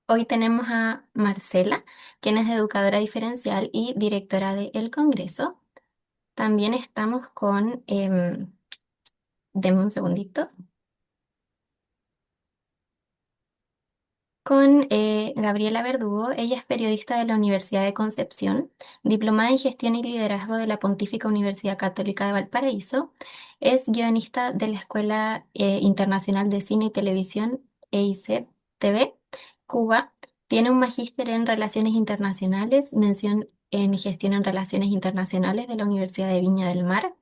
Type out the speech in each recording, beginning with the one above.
Hoy tenemos a Marcela, quien es educadora diferencial y directora de El Congreso. También estamos con, deme un segundito, con Gabriela Verdugo. Ella es periodista de la Universidad de Concepción, diplomada en Gestión y Liderazgo de la Pontífica Universidad Católica de Valparaíso. Es guionista de la Escuela Internacional de Cine y Televisión EICTV, Cuba. Tiene un magíster en Relaciones Internacionales, mención en Gestión en Relaciones Internacionales de la Universidad de Viña del Mar,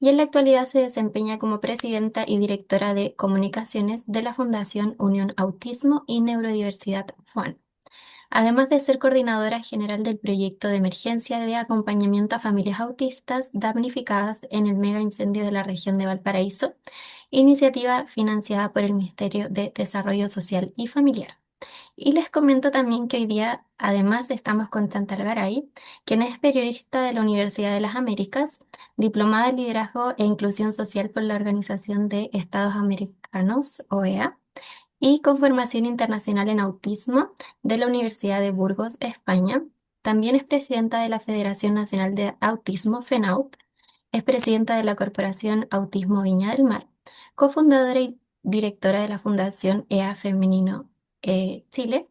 y en la actualidad se desempeña como presidenta y directora de comunicaciones de la Fundación Unión Autismo y Neurodiversidad FUAN, además de ser coordinadora general del proyecto de emergencia de acompañamiento a familias autistas damnificadas en el mega incendio de la región de Valparaíso, iniciativa financiada por el Ministerio de Desarrollo Social y Familiar. Y les comento también que hoy día además estamos con Chantal Garay, quien es periodista de la Universidad de las Américas, diplomada en Liderazgo e Inclusión Social por la Organización de Estados Americanos, OEA, y con formación internacional en autismo de la Universidad de Burgos, España. También es presidenta de la Federación Nacional de Autismo, FENAUT, es presidenta de la Corporación Autismo Viña del Mar, cofundadora y directora de la Fundación EA Femenino Chile.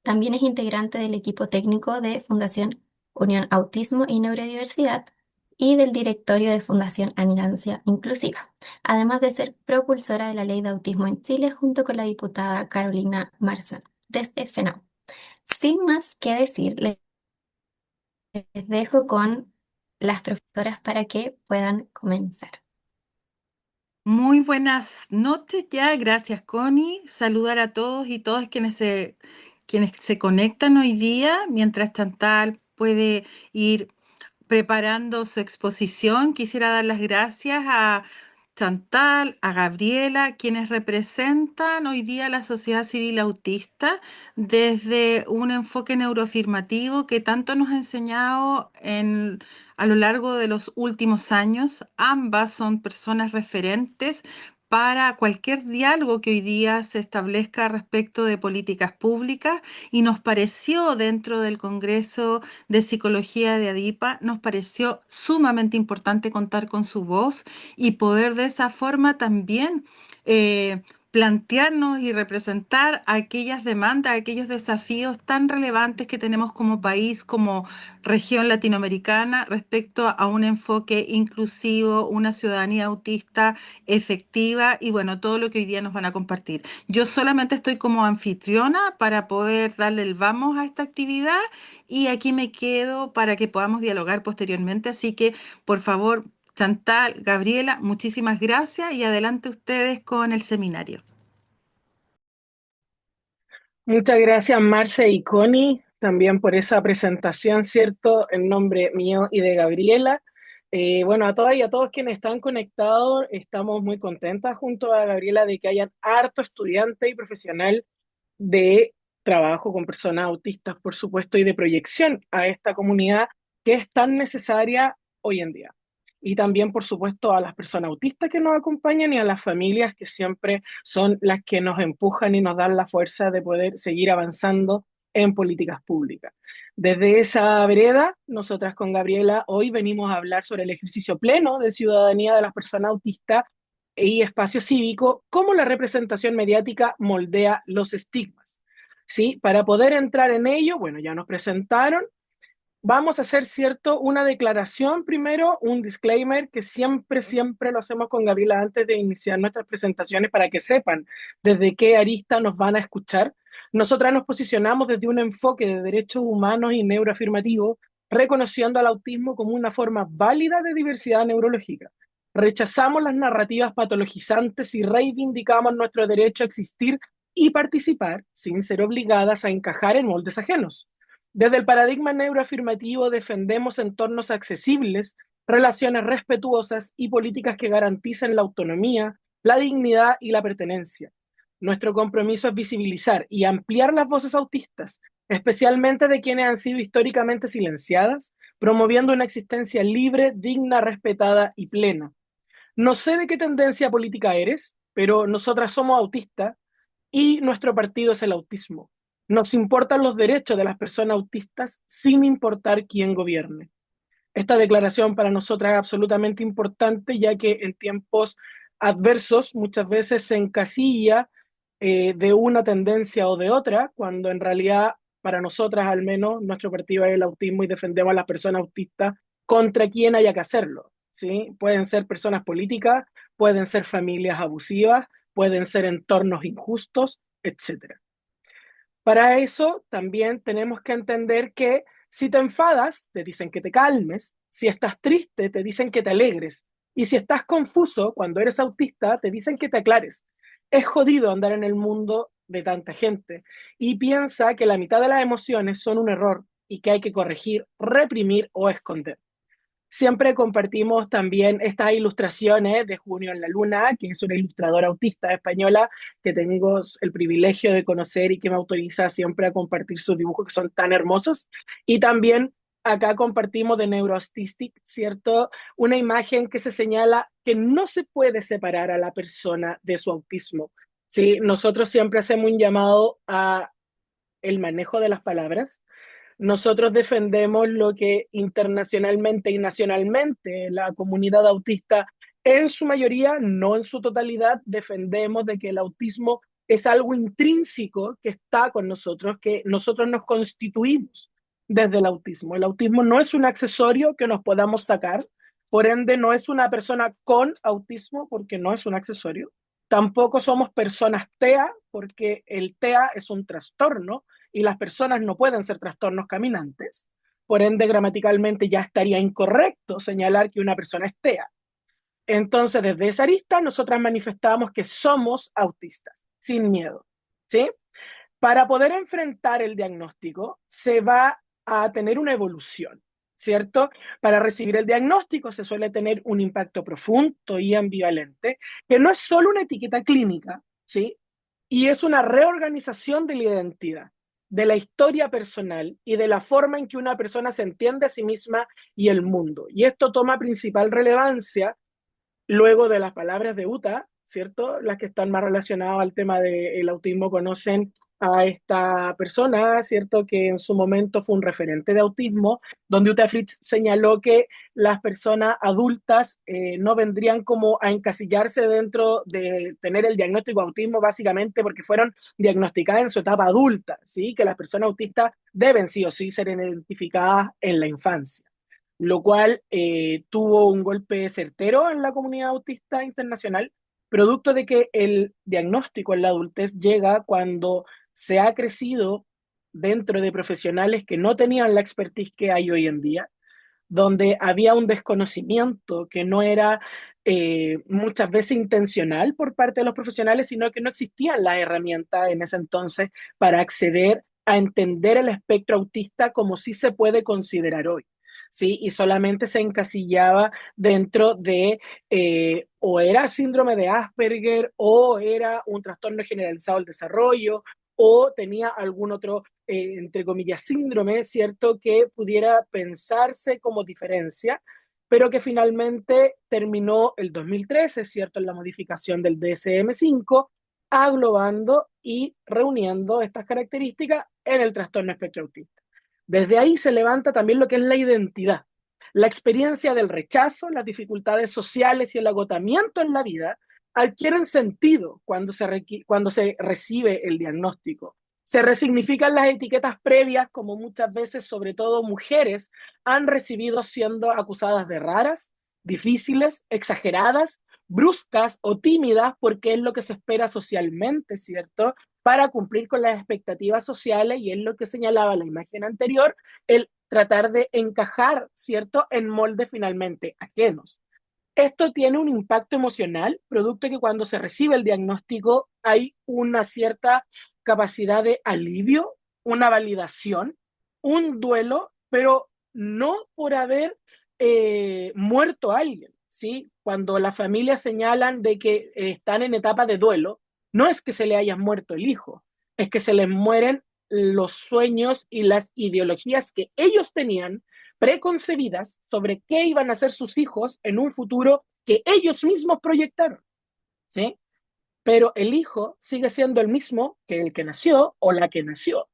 También es integrante del equipo técnico de Fundación Unión Autismo y Neurodiversidad y del directorio de Fundación Anidancia Inclusiva, además de ser propulsora de la Ley de Autismo en Chile junto con la diputada Carolina Marzán desde FENAU. Sin más que decir, les dejo con las profesoras para que puedan comenzar. Muy buenas noches ya, gracias Connie. Saludar a todos y todas quienes se conectan hoy día, mientras Chantal puede ir preparando su exposición. Quisiera dar las gracias a Chantal, a Gabriela, quienes representan hoy día a la sociedad civil autista desde un enfoque neuroafirmativo que tanto nos ha enseñado a lo largo de los últimos años. Ambas son personas referentes para cualquier diálogo que hoy día se establezca respecto de políticas públicas, y nos pareció dentro del Congreso de Psicología de ADIPA, nos pareció sumamente importante contar con su voz y poder de esa forma también plantearnos y representar aquellas demandas, aquellos desafíos tan relevantes que tenemos como país, como región latinoamericana, respecto a un enfoque inclusivo, una ciudadanía autista efectiva y bueno, todo lo que hoy día nos van a compartir. Yo solamente estoy como anfitriona para poder darle el vamos a esta actividad, y aquí me quedo para que podamos dialogar posteriormente. Así que, por favor, Chantal, Gabriela, muchísimas gracias y adelante ustedes con el seminario. Muchas gracias, Marce y Connie, también por esa presentación, ¿cierto? En nombre mío y de Gabriela. Bueno, a todas y a todos quienes están conectados, estamos muy contentas junto a Gabriela de que hayan harto estudiante y profesional de trabajo con personas autistas, por supuesto, y de proyección a esta comunidad que es tan necesaria hoy en día. Y también, por supuesto, a las personas autistas que nos acompañan y a las familias que siempre son las que nos empujan y nos dan la fuerza de poder seguir avanzando en políticas públicas. Desde esa vereda, nosotras con Gabriela hoy venimos a hablar sobre el ejercicio pleno de ciudadanía de las personas autistas y espacio cívico, cómo la representación mediática moldea los estigmas. ¿Sí? Para poder entrar en ello, bueno, ya nos presentaron, vamos a hacer, ¿cierto?, una declaración primero, un disclaimer que siempre lo hacemos con Gabriela antes de iniciar nuestras presentaciones para que sepan desde qué arista nos van a escuchar. Nosotras nos posicionamos desde un enfoque de derechos humanos y neuroafirmativo, reconociendo al autismo como una forma válida de diversidad neurológica. Rechazamos las narrativas patologizantes y reivindicamos nuestro derecho a existir y participar sin ser obligadas a encajar en moldes ajenos. Desde el paradigma neuroafirmativo defendemos entornos accesibles, relaciones respetuosas y políticas que garanticen la autonomía, la dignidad y la pertenencia. Nuestro compromiso es visibilizar y ampliar las voces autistas, especialmente de quienes han sido históricamente silenciadas, promoviendo una existencia libre, digna, respetada y plena. No sé de qué tendencia política eres, pero nosotras somos autistas y nuestro partido es el autismo. Nos importan los derechos de las personas autistas sin importar quién gobierne. Esta declaración para nosotras es absolutamente importante, ya que en tiempos adversos muchas veces se encasilla de una tendencia o de otra, cuando en realidad para nosotras al menos nuestro partido es el autismo y defendemos a las personas autistas contra quien haya que hacerlo, ¿sí? Pueden ser personas políticas, pueden ser familias abusivas, pueden ser entornos injustos, etcétera. Para eso también tenemos que entender que si te enfadas, te dicen que te calmes, si estás triste, te dicen que te alegres, y si estás confuso cuando eres autista, te dicen que te aclares. Es jodido andar en el mundo de tanta gente y piensa que la mitad de las emociones son un error y que hay que corregir, reprimir o esconder. Siempre compartimos también estas ilustraciones de Junio en la Luna, que es una ilustradora autista española que tengo el privilegio de conocer y que me autoriza siempre a compartir sus dibujos que son tan hermosos. Y también acá compartimos de Neuroautistic, ¿cierto? Una imagen que se señala que no se puede separar a la persona de su autismo. ¿Sí? Nosotros siempre hacemos un llamado a el manejo de las palabras. Nosotros defendemos lo que internacionalmente y nacionalmente la comunidad autista, en su mayoría, no en su totalidad, defendemos de que el autismo es algo intrínseco que está con nosotros, que nosotros nos constituimos desde el autismo. El autismo no es un accesorio que nos podamos sacar, por ende no es una persona con autismo porque no es un accesorio. Tampoco somos personas TEA porque el TEA es un trastorno y las personas no pueden ser trastornos caminantes. Por ende, gramaticalmente ya estaría incorrecto señalar que una persona es TEA. Entonces, desde esa arista, nosotras manifestamos que somos autistas, sin miedo, ¿sí? Para poder enfrentar el diagnóstico, se va a tener una evolución, ¿cierto? Para recibir el diagnóstico se suele tener un impacto profundo y ambivalente, que no es solo una etiqueta clínica, ¿sí? Y es una reorganización de la identidad, de la historia personal y de la forma en que una persona se entiende a sí misma y el mundo. Y esto toma principal relevancia luego de las palabras de Uta, ¿cierto? Las que están más relacionadas al tema del autismo conocen a esta persona, ¿cierto? Que en su momento fue un referente de autismo, donde Uta Fritz señaló que las personas adultas no vendrían como a encasillarse dentro de tener el diagnóstico de autismo básicamente porque fueron diagnosticadas en su etapa adulta, ¿sí? Que las personas autistas deben sí o sí ser identificadas en la infancia, lo cual tuvo un golpe certero en la comunidad autista internacional, producto de que el diagnóstico en la adultez llega cuando se ha crecido dentro de profesionales que no tenían la expertise que hay hoy en día, donde había un desconocimiento que no era muchas veces intencional por parte de los profesionales, sino que no existían las herramientas en ese entonces para acceder a entender el espectro autista como sí se puede considerar hoy. ¿Sí? Y solamente se encasillaba dentro de o era síndrome de Asperger o era un trastorno generalizado del desarrollo o tenía algún otro, entre comillas, síndrome, ¿cierto?, que pudiera pensarse como diferencia, pero que finalmente terminó el 2013, ¿cierto?, en la modificación del DSM-5, aglobando y reuniendo estas características en el trastorno espectro autista. Desde ahí se levanta también lo que es la identidad, la experiencia del rechazo, las dificultades sociales y el agotamiento en la vida adquieren sentido cuando se recibe el diagnóstico. Se resignifican las etiquetas previas, como muchas veces, sobre todo mujeres, han recibido siendo acusadas de raras, difíciles, exageradas, bruscas o tímidas, porque es lo que se espera socialmente, ¿cierto?, para cumplir con las expectativas sociales, y es lo que señalaba la imagen anterior, el tratar de encajar, ¿cierto?, en moldes finalmente ajenos. Esto tiene un impacto emocional, producto de que cuando se recibe el diagnóstico hay una cierta capacidad de alivio, una validación, un duelo, pero no por haber muerto a alguien, ¿sí? Cuando las familias señalan de que están en etapa de duelo, no es que se le haya muerto el hijo, es que se les mueren los sueños y las ideologías que ellos tenían preconcebidas sobre qué iban a ser sus hijos en un futuro que ellos mismos proyectaron, ¿sí? Pero el hijo sigue siendo el mismo que el que nació o la que nació.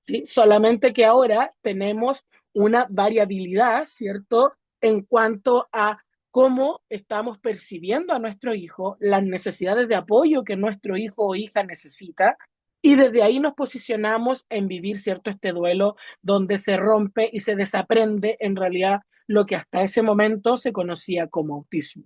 ¿sí? Solamente que ahora tenemos una variabilidad, ¿cierto? En cuanto a cómo estamos percibiendo a nuestro hijo, las necesidades de apoyo que nuestro hijo o hija necesita, y desde ahí nos posicionamos en vivir, ¿cierto? Este duelo donde se rompe y se desaprende en realidad lo que hasta ese momento se conocía como autismo.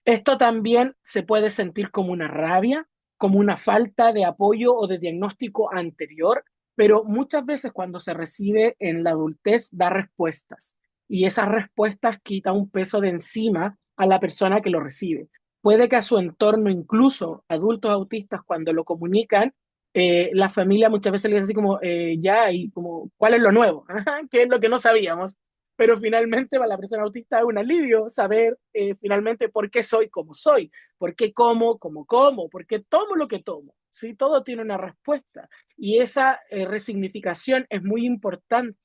Esto también se puede sentir como una rabia, como una falta de apoyo o de diagnóstico anterior, pero muchas veces cuando se recibe en la adultez da respuestas y esas respuestas quitan un peso de encima a la persona que lo recibe. Puede que a su entorno, incluso adultos autistas, cuando lo comunican, la familia muchas veces le dice así como, ya, y como, ¿cuál es lo nuevo? ¿Qué es lo que no sabíamos? Pero finalmente para la persona autista es un alivio saber finalmente por qué soy como soy, por qué como, por qué tomo lo que tomo. ¿Sí? Todo tiene una respuesta y esa resignificación es muy importante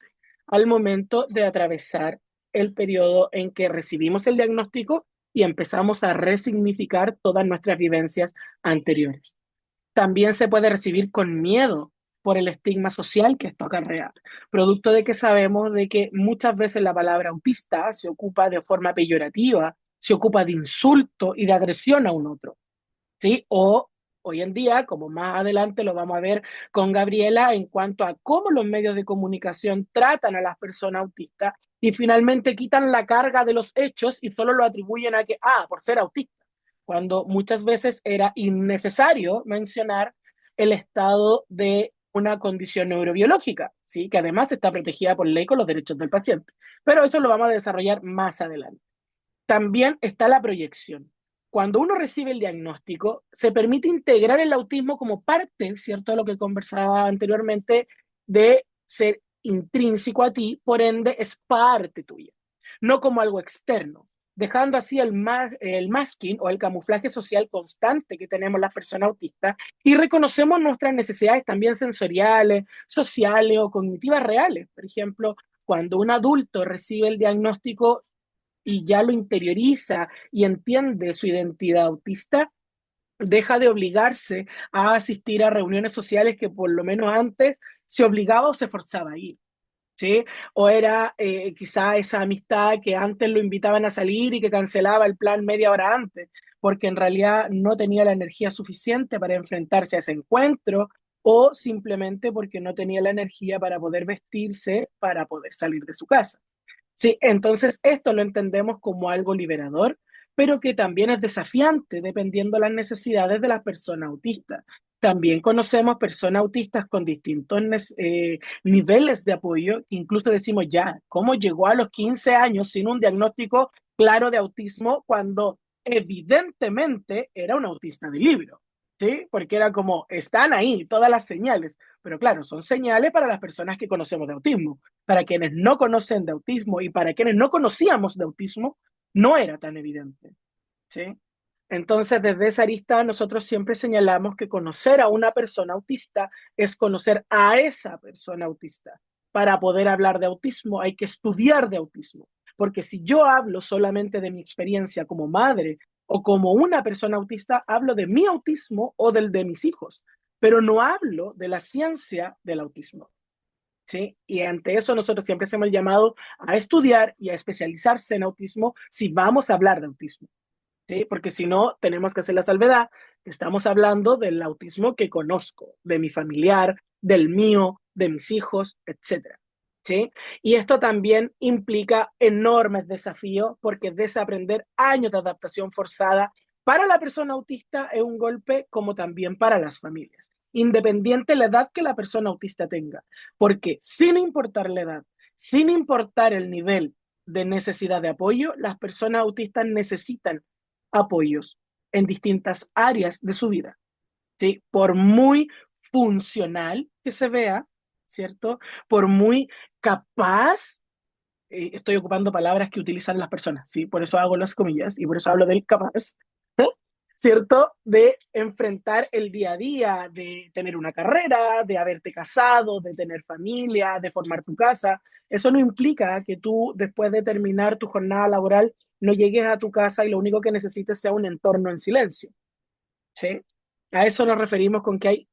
al momento de atravesar el periodo en que recibimos el diagnóstico y empezamos a resignificar todas nuestras vivencias anteriores. También se puede recibir con miedo por el estigma social que esto acarrea, producto de que sabemos de que muchas veces la palabra autista se ocupa de forma peyorativa, se ocupa de insulto y de agresión a un otro, ¿sí? O hoy en día, como más adelante lo vamos a ver con Gabriela, en cuanto a cómo los medios de comunicación tratan a las personas autistas y finalmente quitan la carga de los hechos y solo lo atribuyen a que, por ser autista, cuando muchas veces era innecesario mencionar el estado de una condición neurobiológica, ¿sí? Que además está protegida por ley con los derechos del paciente. Pero eso lo vamos a desarrollar más adelante. También está la proyección. Cuando uno recibe el diagnóstico, se permite integrar el autismo como parte, ¿cierto?, de lo que conversaba anteriormente, de ser intrínseco a ti, por ende es parte tuya, no como algo externo, dejando así el masking o el camuflaje social constante que tenemos las personas autistas y reconocemos nuestras necesidades también sensoriales, sociales o cognitivas reales. Por ejemplo, cuando un adulto recibe el diagnóstico y ya lo interioriza y entiende su identidad autista, deja de obligarse a asistir a reuniones sociales que por lo menos antes se obligaba o se forzaba a ir. ¿Sí? O era quizá esa amistad que antes lo invitaban a salir y que cancelaba el plan media hora antes, porque en realidad no tenía la energía suficiente para enfrentarse a ese encuentro o simplemente porque no tenía la energía para poder vestirse para poder salir de su casa. Sí, entonces esto lo entendemos como algo liberador, pero que también es desafiante dependiendo de las necesidades de las personas autistas. También conocemos personas autistas con distintos niveles de apoyo, que incluso decimos ya, ¿cómo llegó a los 15 años sin un diagnóstico claro de autismo cuando evidentemente era un autista de libro? ¿Sí? Porque era como, están ahí todas las señales, pero claro, son señales para las personas que conocemos de autismo. Para quienes no conocen de autismo y para quienes no conocíamos de autismo, no era tan evidente, ¿sí? Entonces, desde esa arista, nosotros siempre señalamos que conocer a una persona autista es conocer a esa persona autista. Para poder hablar de autismo hay que estudiar de autismo, porque si yo hablo solamente de mi experiencia como madre o como una persona autista, hablo de mi autismo o del de mis hijos, pero no hablo de la ciencia del autismo. ¿Sí? Y ante eso nosotros siempre hacemos el llamado a estudiar y a especializarse en autismo si vamos a hablar de autismo. ¿Sí? Porque si no, tenemos que hacer la salvedad que estamos hablando del autismo que conozco, de mi familiar, del mío, de mis hijos, etcétera. ¿Sí? Y esto también implica enormes desafíos porque desaprender años de adaptación forzada para la persona autista es un golpe como también para las familias, independiente de la edad que la persona autista tenga, porque sin importar la edad, sin importar el nivel de necesidad de apoyo, las personas autistas necesitan apoyos en distintas áreas de su vida, ¿sí? Por muy funcional que se vea, ¿cierto? Por muy capaz, estoy ocupando palabras que utilizan las personas, ¿sí? Por eso hago las comillas y por eso hablo del capaz, ¿cierto? De enfrentar el día a día, de tener una carrera, de haberte casado, de tener familia, de formar tu casa. Eso no implica que tú, después de terminar tu jornada laboral, no llegues a tu casa y lo único que necesites sea un entorno en silencio, ¿sí? A eso nos referimos con que hay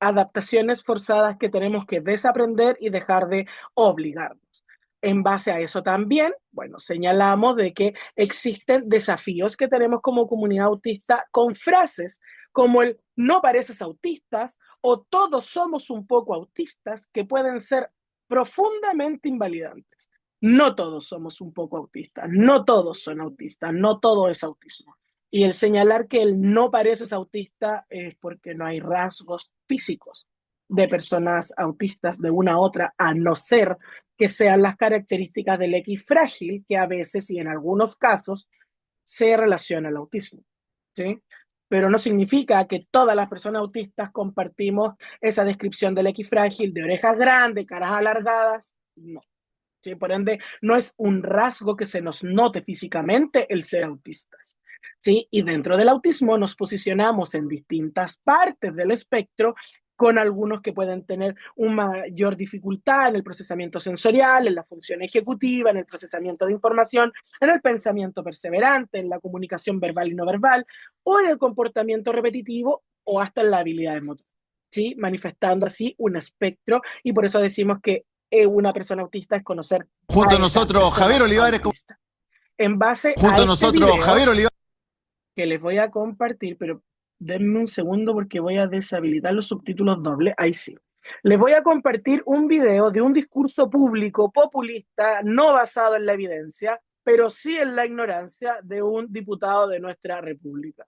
adaptaciones forzadas que tenemos que desaprender y dejar de obligarnos. En base a eso también, bueno, señalamos de que existen desafíos que tenemos como comunidad autista con frases como el no pareces autistas o todos somos un poco autistas que pueden ser profundamente invalidantes. No todos somos un poco autistas, no todos son autistas, no todo es autismo. Y el señalar que el no pareces autista es porque no hay rasgos físicos de personas autistas de una a otra, a no ser que sean las características del X frágil, que a veces y en algunos casos se relaciona al autismo, ¿sí? Pero no significa que todas las personas autistas compartimos esa descripción del X frágil, de orejas grandes, caras alargadas, no. ¿Sí? Por ende, no es un rasgo que se nos note físicamente el ser autistas. ¿Sí? Y dentro del autismo nos posicionamos en distintas partes del espectro, con algunos que pueden tener una mayor dificultad en el procesamiento sensorial, en la función ejecutiva, en el procesamiento de información, en el pensamiento perseverante, en la comunicación verbal y no verbal, o en el comportamiento repetitivo, o hasta en la habilidad emotiva. ¿Sí? Manifestando así un espectro, y por eso decimos que una persona autista es conocer Junto a a esa nosotros, Javier persona Olivares. autista. En base Junto a a este nosotros, video Javier Olivares. que les voy a compartir, pero denme un segundo porque voy a deshabilitar los subtítulos dobles. Ahí sí. Les voy a compartir un video de un discurso público populista, no basado en la evidencia, pero sí en la ignorancia de un diputado de nuestra república.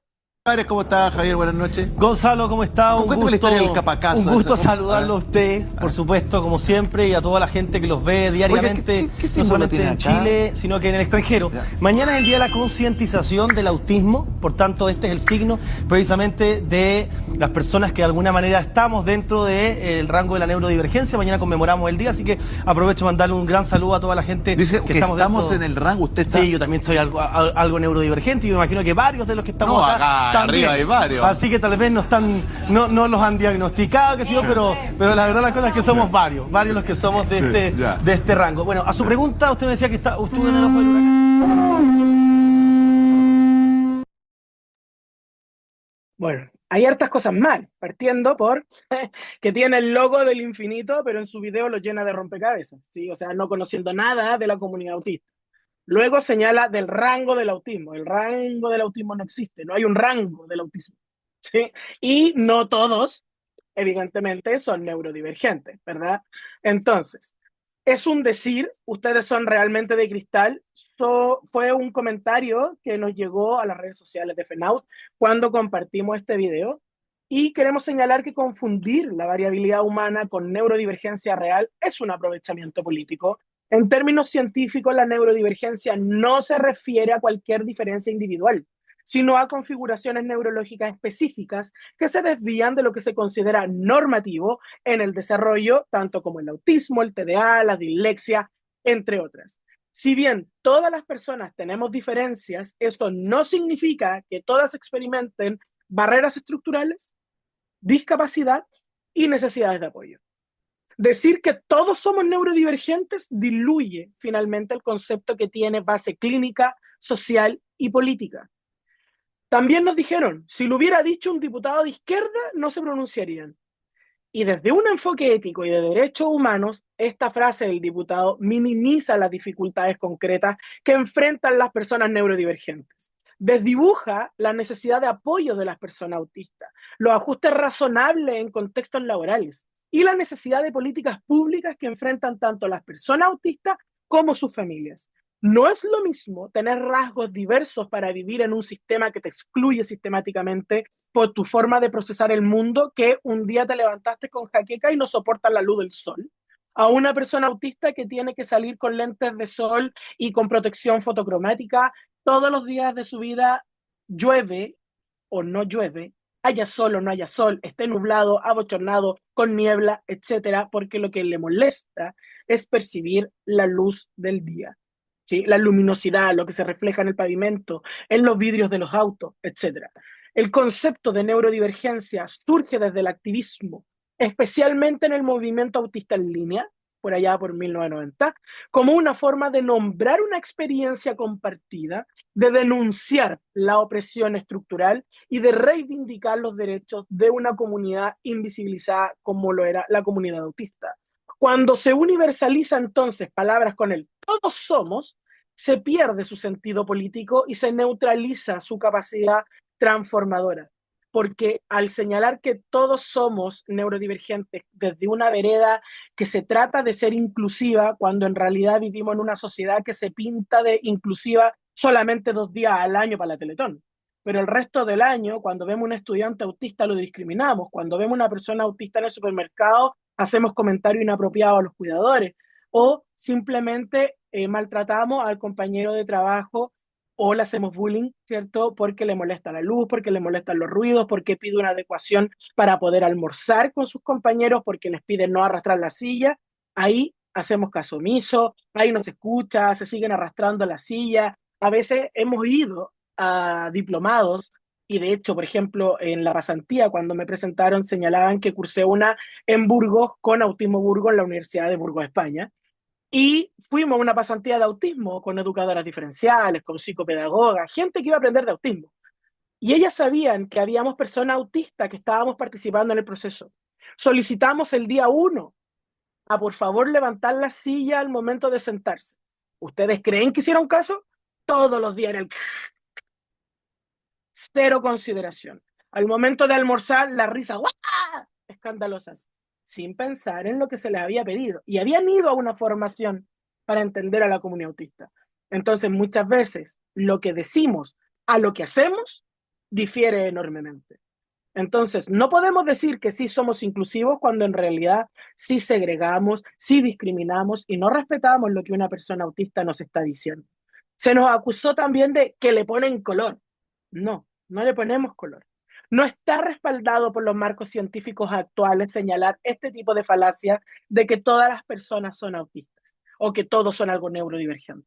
¿Cómo está, Javier? Buenas noches. Gonzalo, ¿cómo está? Cuéntame la historia del capacazo. Un gusto esa. saludarlo a usted, por supuesto, como siempre, y a toda la gente que los ve diariamente, Oiga, ¿qué no símbolo solamente tiene en acá? Chile, sino que en el extranjero. Ya. Mañana es el día de la concientización del autismo, por tanto, este es el signo precisamente de las personas que de alguna manera estamos dentro del rango de la neurodivergencia. Mañana conmemoramos el día, así que aprovecho para mandarle un gran saludo a toda la gente Dice que estamos dentro... en el rango. ¿Usted está? Sí, yo también soy algo neurodivergente y me imagino que varios de los que estamos No, acá, acá también. arriba hay varios. Así que tal vez no los han diagnosticado, que sí, pero la verdad la cosa es que somos varios los que somos de, Sí, ya. de este rango. Bueno, a su pregunta, usted me decía que estuvo en el ojo del huracán. Bueno, hay hartas cosas mal, partiendo por que tiene el logo del infinito, pero en su video lo llena de rompecabezas, ¿sí? O sea, no conociendo nada de la comunidad autista. Luego señala del rango del autismo. El rango del autismo no existe, no hay un rango del autismo, ¿sí? Y no todos, evidentemente, son neurodivergentes, ¿verdad? Entonces, es un decir, ustedes son realmente de cristal. Fue un comentario que nos llegó a las redes sociales de FENAUT cuando compartimos este video. Y queremos señalar que confundir la variabilidad humana con neurodivergencia real es un aprovechamiento político. En términos científicos, la neurodivergencia no se refiere a cualquier diferencia individual, sino a configuraciones neurológicas específicas que se desvían de lo que se considera normativo en el desarrollo, tanto como el autismo, el TDA, la dislexia, entre otras. Si bien todas las personas tenemos diferencias, eso no significa que todas experimenten barreras estructurales, discapacidad y necesidades de apoyo. Decir que todos somos neurodivergentes diluye finalmente el concepto que tiene base clínica, social y política. También nos dijeron, si lo hubiera dicho un diputado de izquierda, no se pronunciarían. Y desde un enfoque ético y de derechos humanos, esta frase del diputado minimiza las dificultades concretas que enfrentan las personas neurodivergentes. Desdibuja la necesidad de apoyo de las personas autistas, los ajustes razonables en contextos laborales y la necesidad de políticas públicas que enfrentan tanto las personas autistas como sus familias. No es lo mismo tener rasgos diversos para vivir en un sistema que te excluye sistemáticamente por tu forma de procesar el mundo, que un día te levantaste con jaqueca y no soportas la luz del sol, a una persona autista que tiene que salir con lentes de sol y con protección fotocromática todos los días de su vida, llueve o no llueve, haya sol o no haya sol, esté nublado, abochornado, con niebla, etcétera, porque lo que le molesta es percibir la luz del día. ¿Sí? La luminosidad, lo que se refleja en el pavimento, en los vidrios de los autos, etc. El concepto de neurodivergencia surge desde el activismo, especialmente en el movimiento autista en línea, por allá por 1990, como una forma de nombrar una experiencia compartida, de denunciar la opresión estructural y de reivindicar los derechos de una comunidad invisibilizada como lo era la comunidad autista. Cuando se universaliza entonces palabras con el todos somos, se pierde su sentido político y se neutraliza su capacidad transformadora. Porque al señalar que todos somos neurodivergentes desde una vereda que se trata de ser inclusiva, cuando en realidad vivimos en una sociedad que se pinta de inclusiva solamente 2 días al año para la Teletón. Pero el resto del año, cuando vemos un estudiante autista, lo discriminamos. Cuando vemos una persona autista en el supermercado, hacemos comentarios inapropiados a los cuidadores. O simplemente maltratamos al compañero de trabajo o le hacemos bullying, ¿cierto? Porque le molesta la luz, porque le molestan los ruidos, porque pide una adecuación para poder almorzar con sus compañeros, porque les pide no arrastrar la silla. Ahí hacemos caso omiso, ahí no se escucha, se siguen arrastrando la silla. A veces hemos ido a diplomados y de hecho, por ejemplo, en la pasantía, cuando me presentaron, señalaban que cursé una en Burgos con Autismo Burgos en la Universidad de Burgos, España. Y fuimos a una pasantía de autismo con educadoras diferenciales, con psicopedagogas, gente que iba a aprender de autismo. Y ellas sabían que habíamos personas autistas que estábamos participando en el proceso. Solicitamos el día 1 a por favor levantar la silla al momento de sentarse. ¿Ustedes creen que hicieron caso? Todos los días era el cero consideración. Al momento de almorzar, la risa ¡guau! Escandalosas, sin pensar en lo que se les había pedido. Y habían ido a una formación para entender a la comunidad autista. Entonces, muchas veces, lo que decimos a lo que hacemos difiere enormemente. Entonces, no podemos decir que sí somos inclusivos cuando en realidad sí segregamos, sí discriminamos y no respetamos lo que una persona autista nos está diciendo. Se nos acusó también de que le ponen color. No, no le ponemos color. No está respaldado por los marcos científicos actuales señalar este tipo de falacia de que todas las personas son autistas o que todos son algo neurodivergente,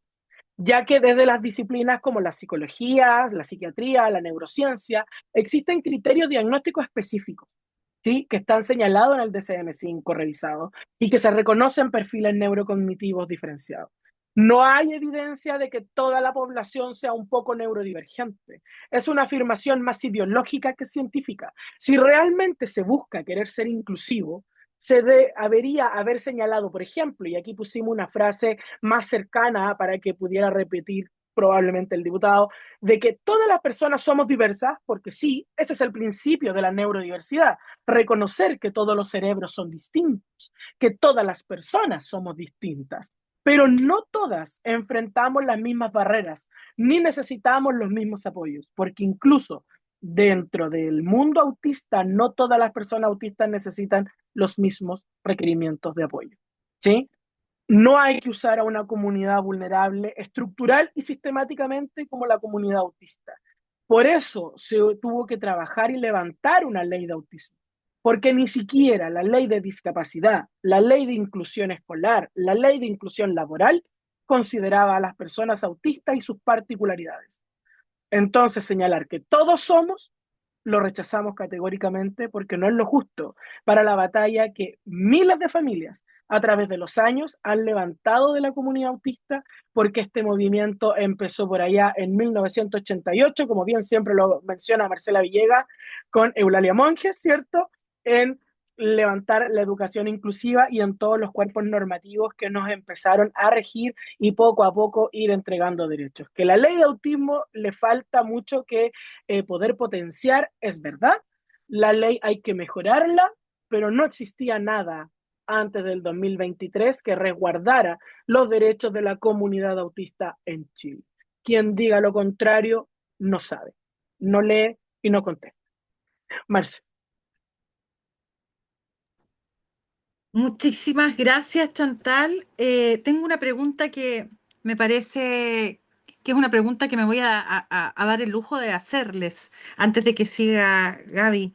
ya que desde las disciplinas como la psicología, la psiquiatría, la neurociencia, existen criterios diagnósticos específicos, ¿sí? Que están señalados en el DSM-5 revisado y que se reconocen perfiles neurocognitivos diferenciados. No hay evidencia de que toda la población sea un poco neurodivergente. Es una afirmación más ideológica que científica. Si realmente se busca querer ser inclusivo, debería haber señalado, por ejemplo, y aquí pusimos una frase más cercana para que pudiera repetir probablemente el diputado, de que todas las personas somos diversas, porque sí, ese es el principio de la neurodiversidad, reconocer que todos los cerebros son distintos, que todas las personas somos distintas, pero no todas enfrentamos las mismas barreras, ni necesitamos los mismos apoyos, porque incluso dentro del mundo autista, no todas las personas autistas necesitan los mismos requerimientos de apoyo, ¿sí? No hay que usar a una comunidad vulnerable estructural y sistemáticamente como la comunidad autista. Por eso se tuvo que trabajar y levantar una ley de autismo, porque ni siquiera la ley de discapacidad, la ley de inclusión escolar, la ley de inclusión laboral consideraba a las personas autistas y sus particularidades. Entonces, señalar que todos somos, lo rechazamos categóricamente porque no es lo justo para la batalla que miles de familias a través de los años han levantado de la comunidad autista, porque este movimiento empezó por allá en 1988, como bien siempre lo menciona Marcela Villegas, con Eulalia Monge, ¿cierto? En levantar la educación inclusiva y en todos los cuerpos normativos que nos empezaron a regir y poco a poco ir entregando derechos. Que la ley de autismo le falta mucho que poder potenciar, es verdad. La ley hay que mejorarla, pero no existía nada antes del 2023 que resguardara los derechos de la comunidad autista en Chile. Quien diga lo contrario no sabe, no lee y no contesta. Marce. Muchísimas gracias, Chantal. Tengo una pregunta que me parece que es una pregunta que me voy a dar el lujo de hacerles antes de que siga Gaby.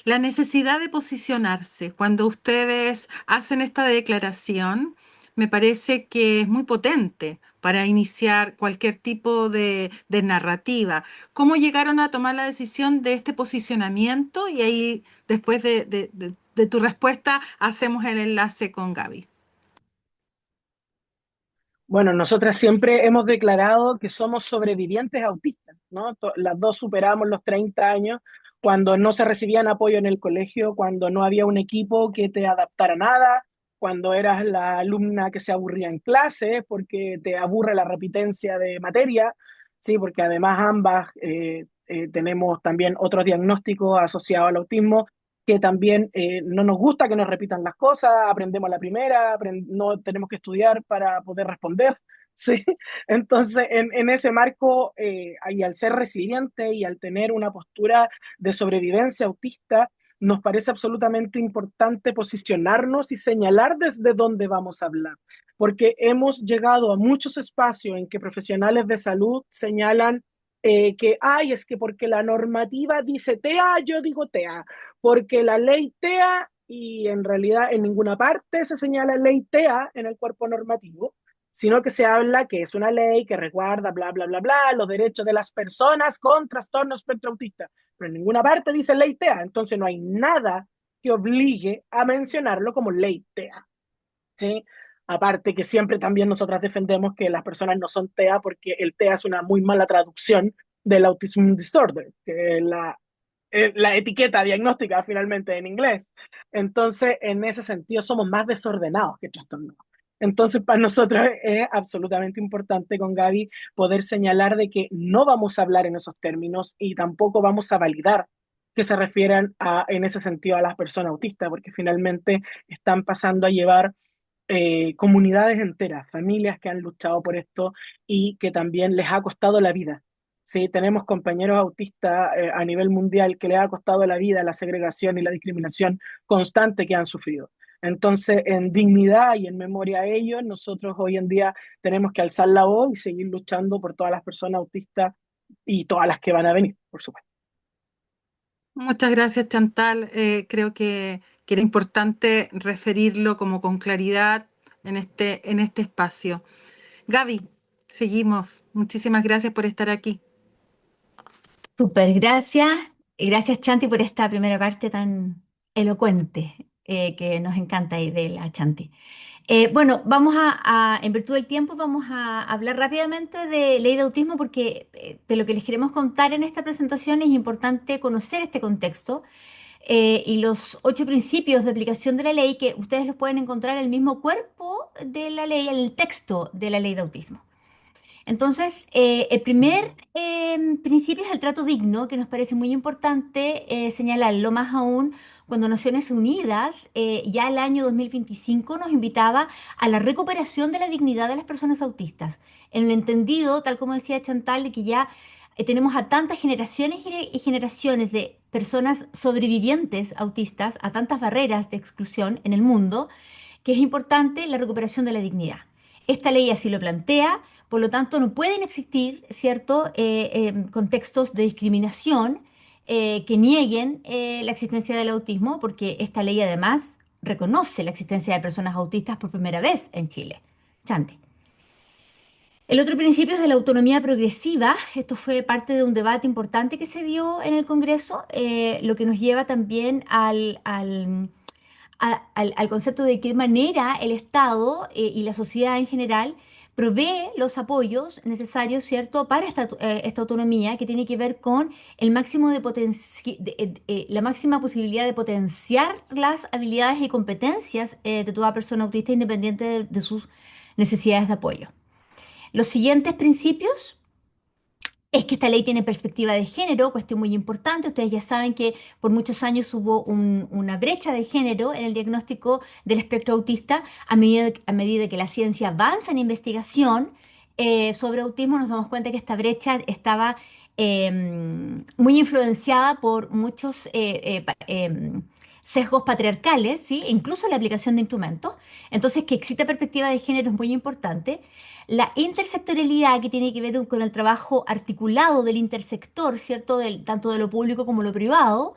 La necesidad de posicionarse cuando ustedes hacen esta declaración me parece que es muy potente para iniciar cualquier tipo de narrativa. ¿Cómo llegaron a tomar la decisión de este posicionamiento? Y ahí, después de tu respuesta, hacemos el enlace con Gaby. Bueno, nosotras siempre hemos declarado que somos sobrevivientes autistas, ¿no? Las dos superamos los 30 años cuando no se recibían apoyo en el colegio, cuando no había un equipo que te adaptara a nada, cuando eras la alumna que se aburría en clase porque te aburre la repitencia de materia, sí, porque además ambas tenemos también otros diagnósticos asociados al autismo que también no nos gusta que nos repitan las cosas, aprendemos a la primera, no tenemos que estudiar para poder responder, ¿sí? Entonces, en ese marco, y al ser resiliente y al tener una postura de sobrevivencia autista, nos parece absolutamente importante posicionarnos y señalar desde dónde vamos a hablar, porque hemos llegado a muchos espacios en que profesionales de salud señalan que, ay, es que porque la normativa dice TEA, yo digo TEA, porque la ley TEA, y en realidad en ninguna parte se señala ley TEA en el cuerpo normativo, sino que se habla que es una ley que resguarda, bla, bla, bla, bla, los derechos de las personas con trastorno espectro autista, pero en ninguna parte dice ley TEA, entonces no hay nada que obligue a mencionarlo como ley TEA, ¿sí? Aparte que siempre también nosotras defendemos que las personas no son TEA porque el TEA es una muy mala traducción del Autism Disorder, que es la etiqueta diagnóstica finalmente en inglés. Entonces, en ese sentido, somos más desordenados que trastornados. Entonces, para nosotros es absolutamente importante con Gaby poder señalar de que no vamos a hablar en esos términos y tampoco vamos a validar que se refieran en ese sentido a las personas autistas, porque finalmente están pasando a llevar comunidades enteras, familias que han luchado por esto y que también les ha costado la vida. Sí, tenemos compañeros autistas a nivel mundial que les ha costado la vida la segregación y la discriminación constante que han sufrido. Entonces, en dignidad y en memoria a ellos, nosotros hoy en día tenemos que alzar la voz y seguir luchando por todas las personas autistas y todas las que van a venir, por supuesto. Muchas gracias, Chantal. Creo que era importante referirlo como con claridad en este espacio. Gaby, seguimos. Muchísimas gracias por estar aquí. Súper, gracias. Y gracias, Chanti, por esta primera parte tan elocuente que nos encanta ahí de la Chanti. Bueno, en virtud del tiempo, vamos a hablar rápidamente de ley de autismo porque de lo que les queremos contar en esta presentación es importante conocer este contexto y los 8 principios de aplicación de la ley que ustedes los pueden encontrar en el mismo cuerpo de la ley, en el texto de la ley de autismo. Entonces, el primer principio es el trato digno, que nos parece muy importante señalarlo, más aún cuando Naciones Unidas ya el año 2025 nos invitaba a la recuperación de la dignidad de las personas autistas, en el entendido, tal como decía Chantal, de que ya tenemos a tantas generaciones y generaciones de personas sobrevivientes autistas, a tantas barreras de exclusión en el mundo, que es importante la recuperación de la dignidad. Esta ley así lo plantea. Por lo tanto, no pueden existir, ¿cierto?, contextos de discriminación que nieguen la existencia del autismo, porque esta ley además reconoce la existencia de personas autistas por primera vez en Chile. Chanti. El otro principio es de la autonomía progresiva. Esto fue parte de un debate importante que se dio en el Congreso, lo que nos lleva también al concepto de qué manera el Estado y la sociedad en general provee los apoyos necesarios, ¿cierto?, para esta autonomía que tiene que ver con el máximo la máxima posibilidad de potenciar las habilidades y competencias de toda persona autista independiente de sus necesidades de apoyo. Los siguientes principios es que esta ley tiene perspectiva de género, cuestión muy importante. Ustedes ya saben que por muchos años hubo una brecha de género en el diagnóstico del espectro autista. A medida que la ciencia avanza en investigación sobre autismo, nos damos cuenta que esta brecha estaba muy influenciada por muchos sesgos patriarcales, ¿sí? E incluso la aplicación de instrumentos. Entonces, que exista perspectiva de género es muy importante. La intersectorialidad, que tiene que ver con el trabajo articulado del intersector, ¿cierto? Tanto de lo público como lo privado.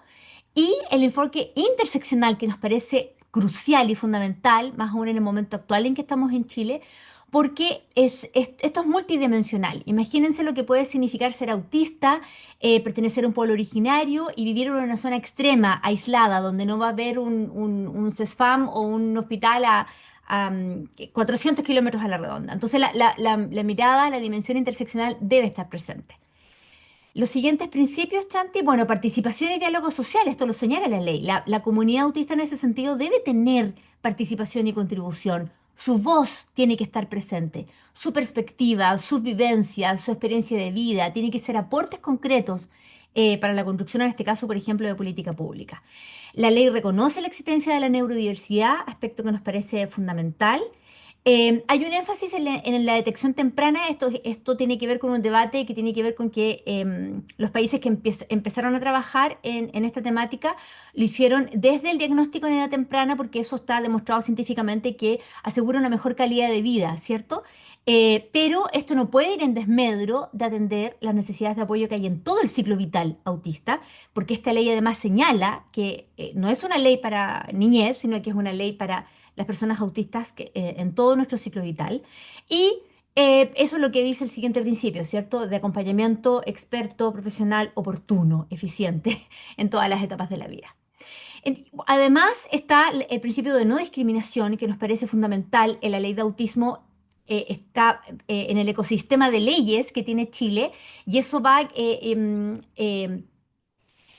Y el enfoque interseccional, que nos parece crucial y fundamental, más aún en el momento actual en que estamos en Chile, porque esto es multidimensional. Imagínense lo que puede significar ser autista, pertenecer a un pueblo originario y vivir en una zona extrema, aislada, donde no va a haber un CESFAM o un hospital 400 kilómetros a la redonda. Entonces la mirada, la dimensión interseccional debe estar presente. Los siguientes principios, Chanti, bueno, participación y diálogo social, esto lo señala la ley. La comunidad autista en ese sentido debe tener participación y contribución. Su voz tiene que estar presente, su perspectiva, sus vivencias, su experiencia de vida, tiene que ser aportes concretos para la construcción, en este caso, por ejemplo, de política pública. La ley reconoce la existencia de la neurodiversidad, aspecto que nos parece fundamental. Hay un énfasis en la detección temprana. Esto tiene que ver con un debate que tiene que ver con que los países que empezaron a trabajar en esta temática lo hicieron desde el diagnóstico en edad temprana, porque eso está demostrado científicamente que asegura una mejor calidad de vida, ¿cierto? Pero esto no puede ir en desmedro de atender las necesidades de apoyo que hay en todo el ciclo vital autista, porque esta ley además señala que no es una ley para niñez, sino que es una ley para las personas autistas en todo nuestro ciclo vital. Y eso es lo que dice el siguiente principio, ¿cierto? De acompañamiento experto, profesional, oportuno, eficiente en todas las etapas de la vida. Además está el principio de no discriminación, que nos parece fundamental en la ley de autismo. Está en el ecosistema de leyes que tiene Chile, y eso va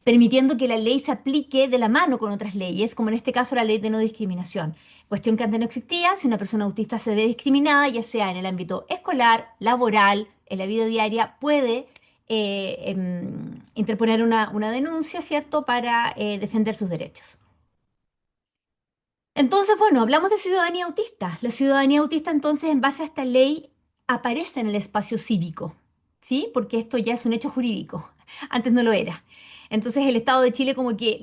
permitiendo que la ley se aplique de la mano con otras leyes, como en este caso la ley de no discriminación. Cuestión que antes no existía. Si una persona autista se ve discriminada, ya sea en el ámbito escolar, laboral, en la vida diaria, puede interponer una denuncia, ¿cierto?, para defender sus derechos. Entonces, bueno, hablamos de ciudadanía autista. La ciudadanía autista, entonces, en base a esta ley, aparece en el espacio cívico, ¿sí? Porque esto ya es un hecho jurídico. Antes no lo era. Entonces, el Estado de Chile como que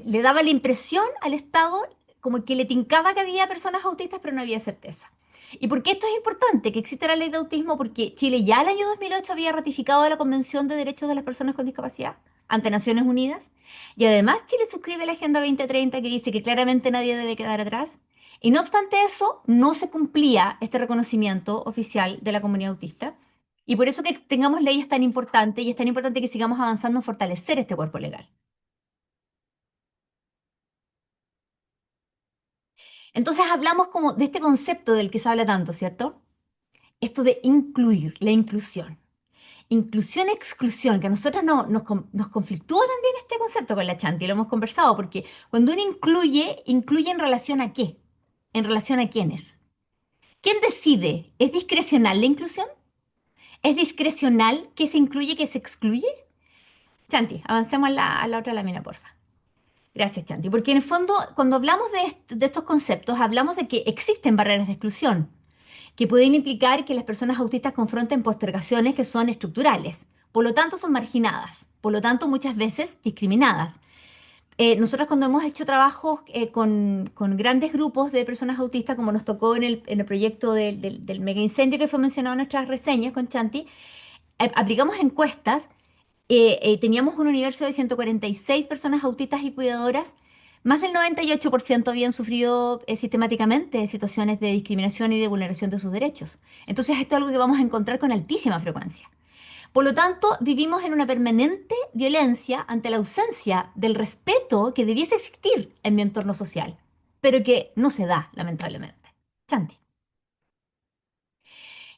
le daba la impresión al Estado como que le tincaba que había personas autistas, pero no había certeza. ¿Y por qué esto es importante, que exista la ley de autismo? Porque Chile ya el año 2008 había ratificado la Convención de Derechos de las Personas con Discapacidad ante Naciones Unidas. Y además Chile suscribe la Agenda 2030, que dice que claramente nadie debe quedar atrás. Y no obstante eso, no se cumplía este reconocimiento oficial de la comunidad autista. Y por eso que tengamos leyes tan importantes, y es tan importante que sigamos avanzando en fortalecer este cuerpo legal. Entonces hablamos como de este concepto del que se habla tanto, ¿cierto? Esto de incluir, la inclusión. Inclusión, exclusión, que a nosotros nos conflictúa también este concepto con la Chanti, lo hemos conversado, porque cuando uno incluye, incluye en relación a qué, en relación a quiénes. ¿Quién decide? ¿Es discrecional la inclusión? ¿Es discrecional qué se incluye, qué se excluye? Chanti, avancemos a la otra lámina, porfa. Gracias, Chanti, porque en el fondo, cuando hablamos de estos conceptos, hablamos de que existen barreras de exclusión que pueden implicar que las personas autistas confronten postergaciones que son estructurales, por lo tanto son marginadas, por lo tanto muchas veces discriminadas. Nosotros cuando hemos hecho trabajos con grandes grupos de personas autistas, como nos tocó en el proyecto del mega incendio que fue mencionado en nuestras reseñas con Chanti, aplicamos encuestas. Teníamos un universo de 146 personas autistas y cuidadoras. Más del 98% habían sufrido sistemáticamente situaciones de discriminación y de vulneración de sus derechos. Entonces, esto es algo que vamos a encontrar con altísima frecuencia. Por lo tanto, vivimos en una permanente violencia ante la ausencia del respeto que debiese existir en mi entorno social, pero que no se da, lamentablemente. Chanti.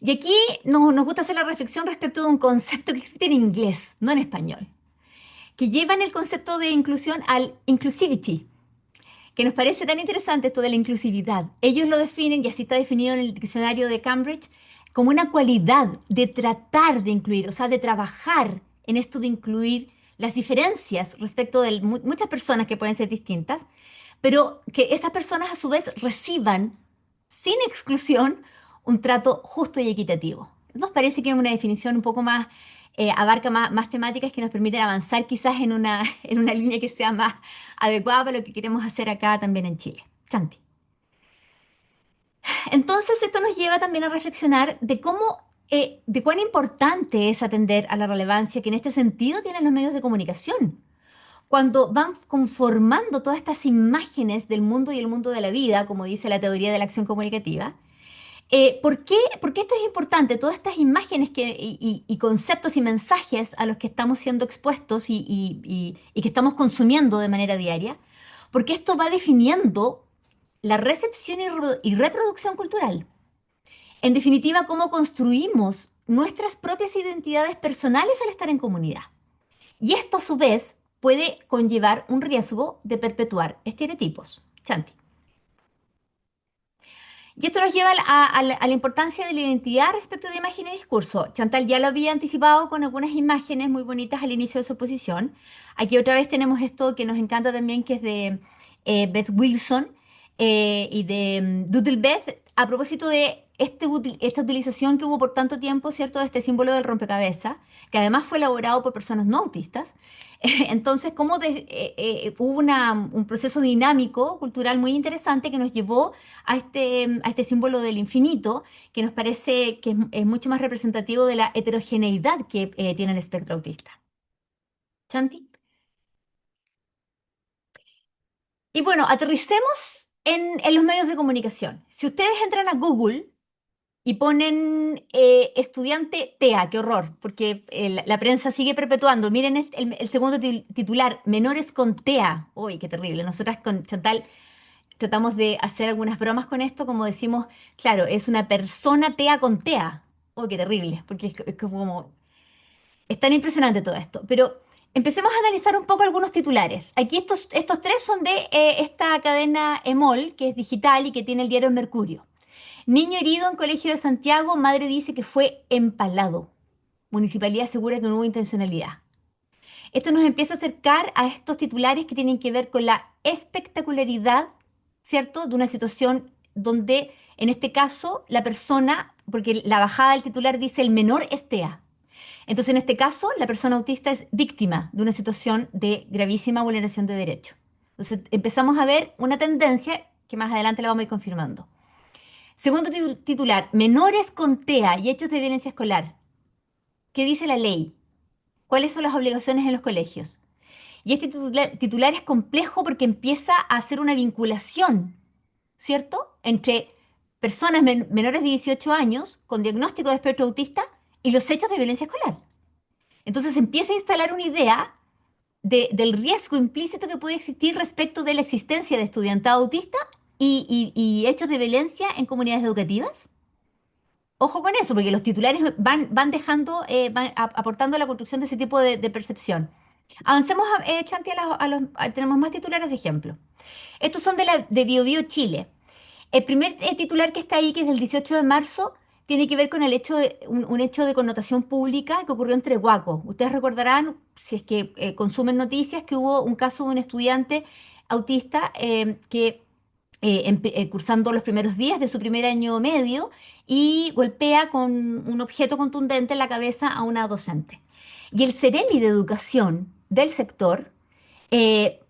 Y aquí nos gusta hacer la reflexión respecto de un concepto que existe en inglés, no en español, que llevan el concepto de inclusión al inclusivity, que nos parece tan interesante esto de la inclusividad. Ellos lo definen, y así está definido en el diccionario de Cambridge, como una cualidad de tratar de incluir, o sea, de trabajar en esto de incluir las diferencias respecto de muchas personas que pueden ser distintas, pero que esas personas a su vez reciban sin exclusión un trato justo y equitativo. Nos parece que es una definición un poco más, abarca más temáticas que nos permiten avanzar quizás en una línea que sea más adecuada para lo que queremos hacer acá también en Chile. Chanti. Entonces, esto nos lleva también a reflexionar de cómo, de cuán importante es atender a la relevancia que en este sentido tienen los medios de comunicación. Cuando van conformando todas estas imágenes del mundo y el mundo de la vida, como dice la teoría de la acción comunicativa, ¿por qué esto es importante? Todas estas imágenes y conceptos y mensajes a los que estamos siendo expuestos y que estamos consumiendo de manera diaria, porque esto va definiendo la recepción y reproducción cultural. En definitiva, cómo construimos nuestras propias identidades personales al estar en comunidad. Y esto a su vez puede conllevar un riesgo de perpetuar estereotipos. Chanti. Y esto nos lleva a la importancia de la identidad respecto de imagen y discurso. Chantal ya lo había anticipado con algunas imágenes muy bonitas al inicio de su exposición. Aquí otra vez tenemos esto que nos encanta también, que es de Beth Wilson y de Doodle Beth, a propósito de esta utilización que hubo por tanto tiempo, ¿cierto?, de este símbolo del rompecabezas, que además fue elaborado por personas no autistas. Entonces, hubo un proceso dinámico, cultural muy interesante que nos llevó a este símbolo del infinito, que nos parece que es mucho más representativo de la heterogeneidad que tiene el espectro autista. Chanti. Y bueno, aterricemos en los medios de comunicación. Si ustedes entran a Google y ponen estudiante TEA, qué horror, porque la prensa sigue perpetuando. Miren el segundo titular, menores con TEA. Uy, qué terrible. Nosotras con Chantal tratamos de hacer algunas bromas con esto, como decimos, claro, es una persona TEA con TEA. Uy, qué terrible, porque es como... Es tan impresionante todo esto. Pero empecemos a analizar un poco algunos titulares. Aquí estos tres son de esta cadena EMOL, que es digital y que tiene el diario El Mercurio. Niño herido en Colegio de Santiago, madre dice que fue empalado. Municipalidad asegura que no hubo intencionalidad. Esto nos empieza a acercar a estos titulares que tienen que ver con la espectacularidad, ¿cierto?, de una situación donde, en este caso, la persona, porque la bajada del titular dice el menor es TEA. Entonces, en este caso, la persona autista es víctima de una situación de gravísima vulneración de derechos. Entonces, empezamos a ver una tendencia que más adelante la vamos a ir confirmando. Segundo titular, menores con TEA y hechos de violencia escolar. ¿Qué dice la ley? ¿Cuáles son las obligaciones en los colegios? Y este titular es complejo porque empieza a hacer una vinculación, ¿cierto?, entre personas menores de 18 años con diagnóstico de espectro autista y los hechos de violencia escolar. Entonces empieza a instalar una idea del riesgo implícito que puede existir respecto de la existencia de estudiantado autista y hechos de violencia en comunidades educativas. Ojo con eso, porque los titulares van dejando, aportando a la construcción de ese tipo de percepción. Avancemos, Chanti, tenemos más titulares de ejemplo. Estos son de BioBio Chile. El primer titular que está ahí, que es del 18 de marzo, tiene que ver con un hecho de connotación pública que ocurrió en Trehuaco. Ustedes recordarán, si es que consumen noticias, que hubo un caso de un estudiante autista que cursando los primeros días de su primer año medio y golpea con un objeto contundente en la cabeza a una docente. Y el Ceremi de Educación del sector, eh,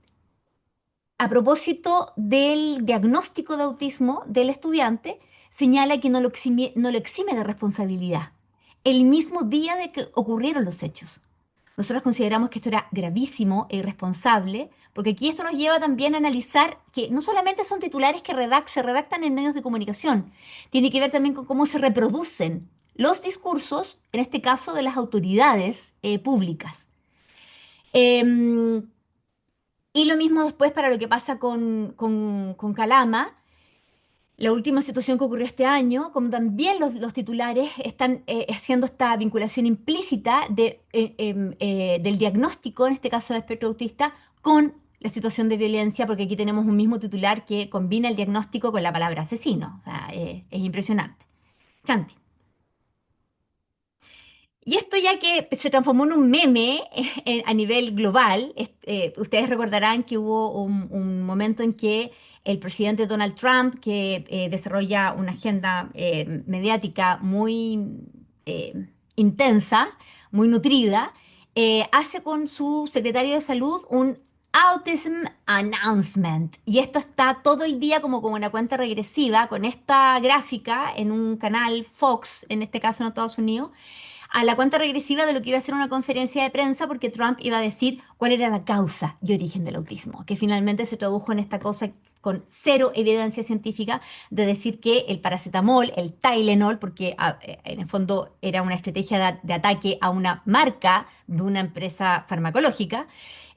a propósito del diagnóstico de autismo del estudiante, señala que no lo exime de responsabilidad el mismo día de que ocurrieron los hechos. Nosotros consideramos que esto era gravísimo e irresponsable, porque aquí esto nos lleva también a analizar que no solamente son titulares que se redactan en medios de comunicación, tiene que ver también con cómo se reproducen los discursos, en este caso de las autoridades públicas. Em, y lo mismo después para lo que pasa con Calama, la última situación que ocurrió este año, como también los titulares están haciendo esta vinculación implícita del diagnóstico, en este caso de espectro autista, con la situación de violencia, porque aquí tenemos un mismo titular que combina el diagnóstico con la palabra asesino. O sea, es impresionante. Chanti. Y esto ya que se transformó en un meme a nivel global, ustedes recordarán que hubo un momento en que el presidente Donald Trump, que desarrolla una agenda mediática muy intensa, muy nutrida, hace con su secretario de salud un Autism Announcement. Y esto está todo el día como una cuenta regresiva con esta gráfica en un canal Fox, en este caso en Estados Unidos, a la cuenta regresiva de lo que iba a ser una conferencia de prensa porque Trump iba a decir cuál era la causa y origen del autismo, que finalmente se tradujo en esta cosa con cero evidencia científica de decir que el paracetamol, el Tylenol, porque en el fondo era una estrategia de ataque a una marca de una empresa farmacológica,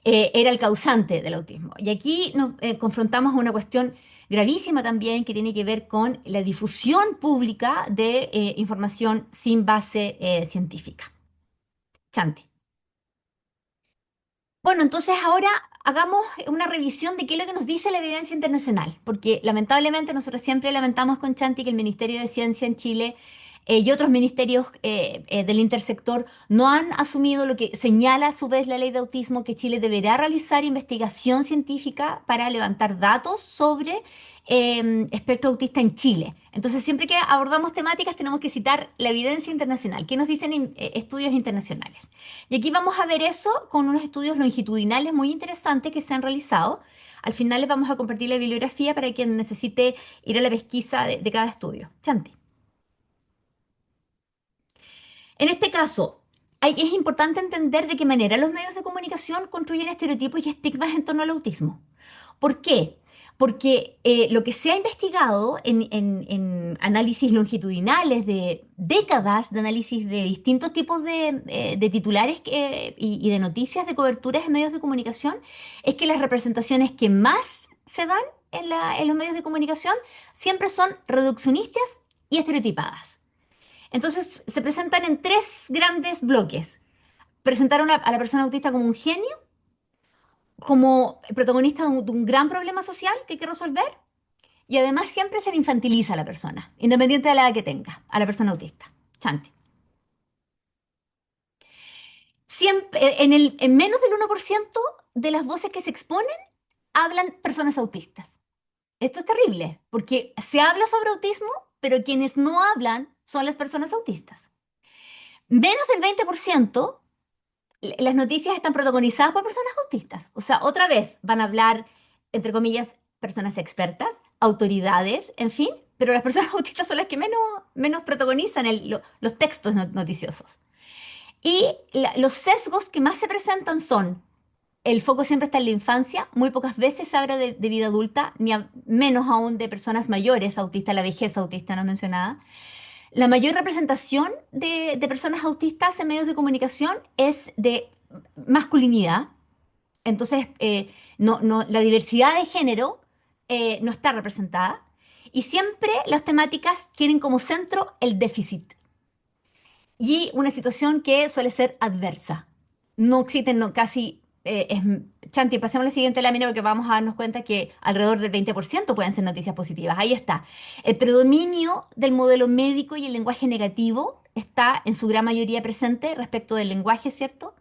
era el causante del autismo. Y aquí nos confrontamos a una cuestión gravísima también que tiene que ver con la difusión pública de información sin base científica. Chanti. Bueno, entonces ahora hagamos una revisión de qué es lo que nos dice la evidencia internacional, porque lamentablemente nosotros siempre lamentamos con Chanti que el Ministerio de Ciencia en Chile y otros ministerios del intersector no han asumido lo que señala a su vez la ley de autismo, que Chile deberá realizar investigación científica para levantar datos sobre espectro autista en Chile. Entonces, siempre que abordamos temáticas tenemos que citar la evidencia internacional. ¿Qué nos dicen estudios internacionales? Y aquí vamos a ver eso con unos estudios longitudinales muy interesantes que se han realizado. Al final les vamos a compartir la bibliografía para quien necesite ir a la pesquisa de cada estudio. Chanti. En este caso, es importante entender de qué manera los medios de comunicación construyen estereotipos y estigmas en torno al autismo. ¿Por qué? Porque lo que se ha investigado en análisis longitudinales de décadas de análisis de distintos tipos de titulares y de noticias de coberturas en medios de comunicación es que las representaciones que más se dan en los medios de comunicación siempre son reduccionistas y estereotipadas. Entonces se presentan en tres grandes bloques. Presentar a la persona autista como un genio, como el protagonista de un gran problema social que hay que resolver, y además siempre se le infantiliza a la persona, independiente de la edad que tenga, a la persona autista. Chanti. Siempre, en menos del 1% de las voces que se exponen hablan personas autistas. Esto es terrible, porque se habla sobre autismo, pero quienes no hablan son las personas autistas. Menos del 20%, las noticias están protagonizadas por personas autistas. O sea, otra vez van a hablar, entre comillas, personas expertas, autoridades, en fin, pero las personas autistas son las que menos protagonizan los textos noticiosos. Y los sesgos que más se presentan son, el foco siempre está en la infancia, muy pocas veces se habla de vida adulta, menos aún de personas mayores autistas, la vejez autista no mencionada. La mayor representación de personas autistas en medios de comunicación es de masculinidad. Entonces, la diversidad de género no está representada. Y siempre las temáticas tienen como centro el déficit y una situación que suele ser adversa. No existen casi... Chanti, pasemos a la siguiente lámina porque vamos a darnos cuenta que alrededor del 20% pueden ser noticias positivas. Ahí está. El predominio del modelo médico y el lenguaje negativo está en su gran mayoría presente respecto del lenguaje, ¿cierto?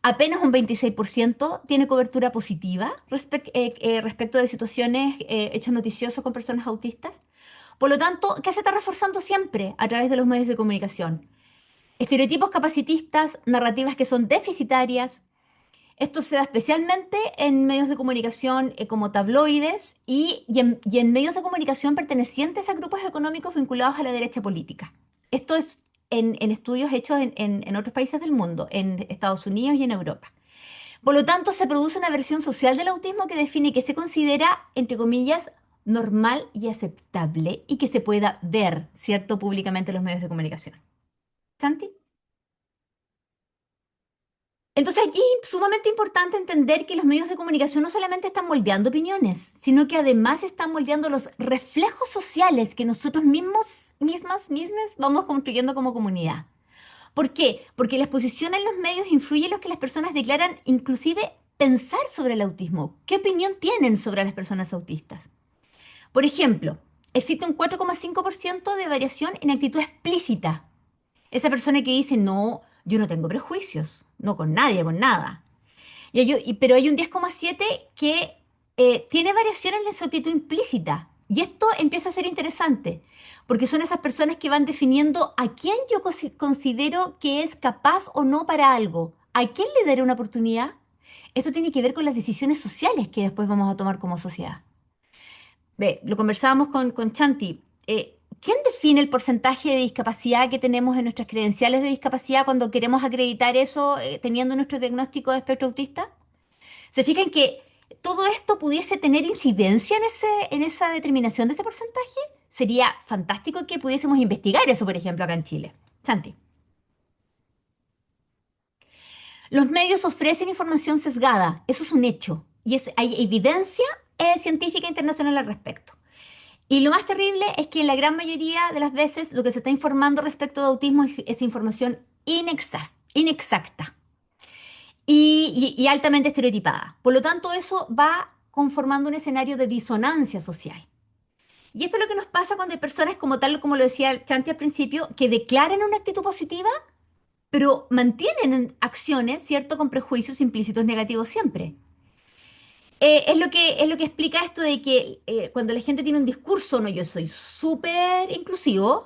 Apenas un 26% tiene cobertura positiva respecto de situaciones, hechos noticiosos con personas autistas. Por lo tanto, ¿qué se está reforzando siempre a través de los medios de comunicación? Estereotipos capacitistas, narrativas que son deficitarias. Esto se da especialmente en medios de comunicación como tabloides y en medios de comunicación pertenecientes a grupos económicos vinculados a la derecha política. Esto es en estudios hechos en otros países del mundo, en Estados Unidos y en Europa. Por lo tanto, se produce una versión social del autismo que define que se considera, entre comillas, normal y aceptable y que se pueda ver, ¿cierto?, públicamente en los medios de comunicación. ¿Santi? Entonces aquí es sumamente importante entender que los medios de comunicación no solamente están moldeando opiniones, sino que además están moldeando los reflejos sociales que nosotros mismas, vamos construyendo como comunidad. ¿Por qué? Porque la exposición en los medios influye en lo que las personas declaran, inclusive pensar sobre el autismo. ¿Qué opinión tienen sobre las personas autistas? Por ejemplo, existe un 4,5% de variación en actitud explícita. Esa persona que dice, no, yo no tengo prejuicios, no con nadie, con nada. Pero hay un 10,7% que tiene variaciones en su actitud implícita. Y esto empieza a ser interesante, porque son esas personas que van definiendo a quién yo considero que es capaz o no para algo. ¿A quién le daré una oportunidad? Esto tiene que ver con las decisiones sociales que después vamos a tomar como sociedad. Ve, lo conversábamos con Chanti. ¿Quién define el porcentaje de discapacidad que tenemos en nuestras credenciales de discapacidad cuando queremos acreditar eso teniendo nuestro diagnóstico de espectro autista? ¿Se fijan que todo esto pudiese tener incidencia en esa determinación de ese porcentaje? Sería fantástico que pudiésemos investigar eso, por ejemplo, acá en Chile. Chanti. Los medios ofrecen información sesgada, eso es un hecho. Y hay evidencia científica internacional al respecto. Y lo más terrible es que en la gran mayoría de las veces lo que se está informando respecto de autismo es información inexacta y altamente estereotipada. Por lo tanto, eso va conformando un escenario de disonancia social. Y esto es lo que nos pasa cuando hay personas, como tal, como lo decía Chanti al principio, que declaran una actitud positiva, pero mantienen acciones, ¿cierto?, con prejuicios implícitos negativos siempre. Es lo que explica esto de que cuando la gente tiene un discurso, no, yo soy súper inclusivo,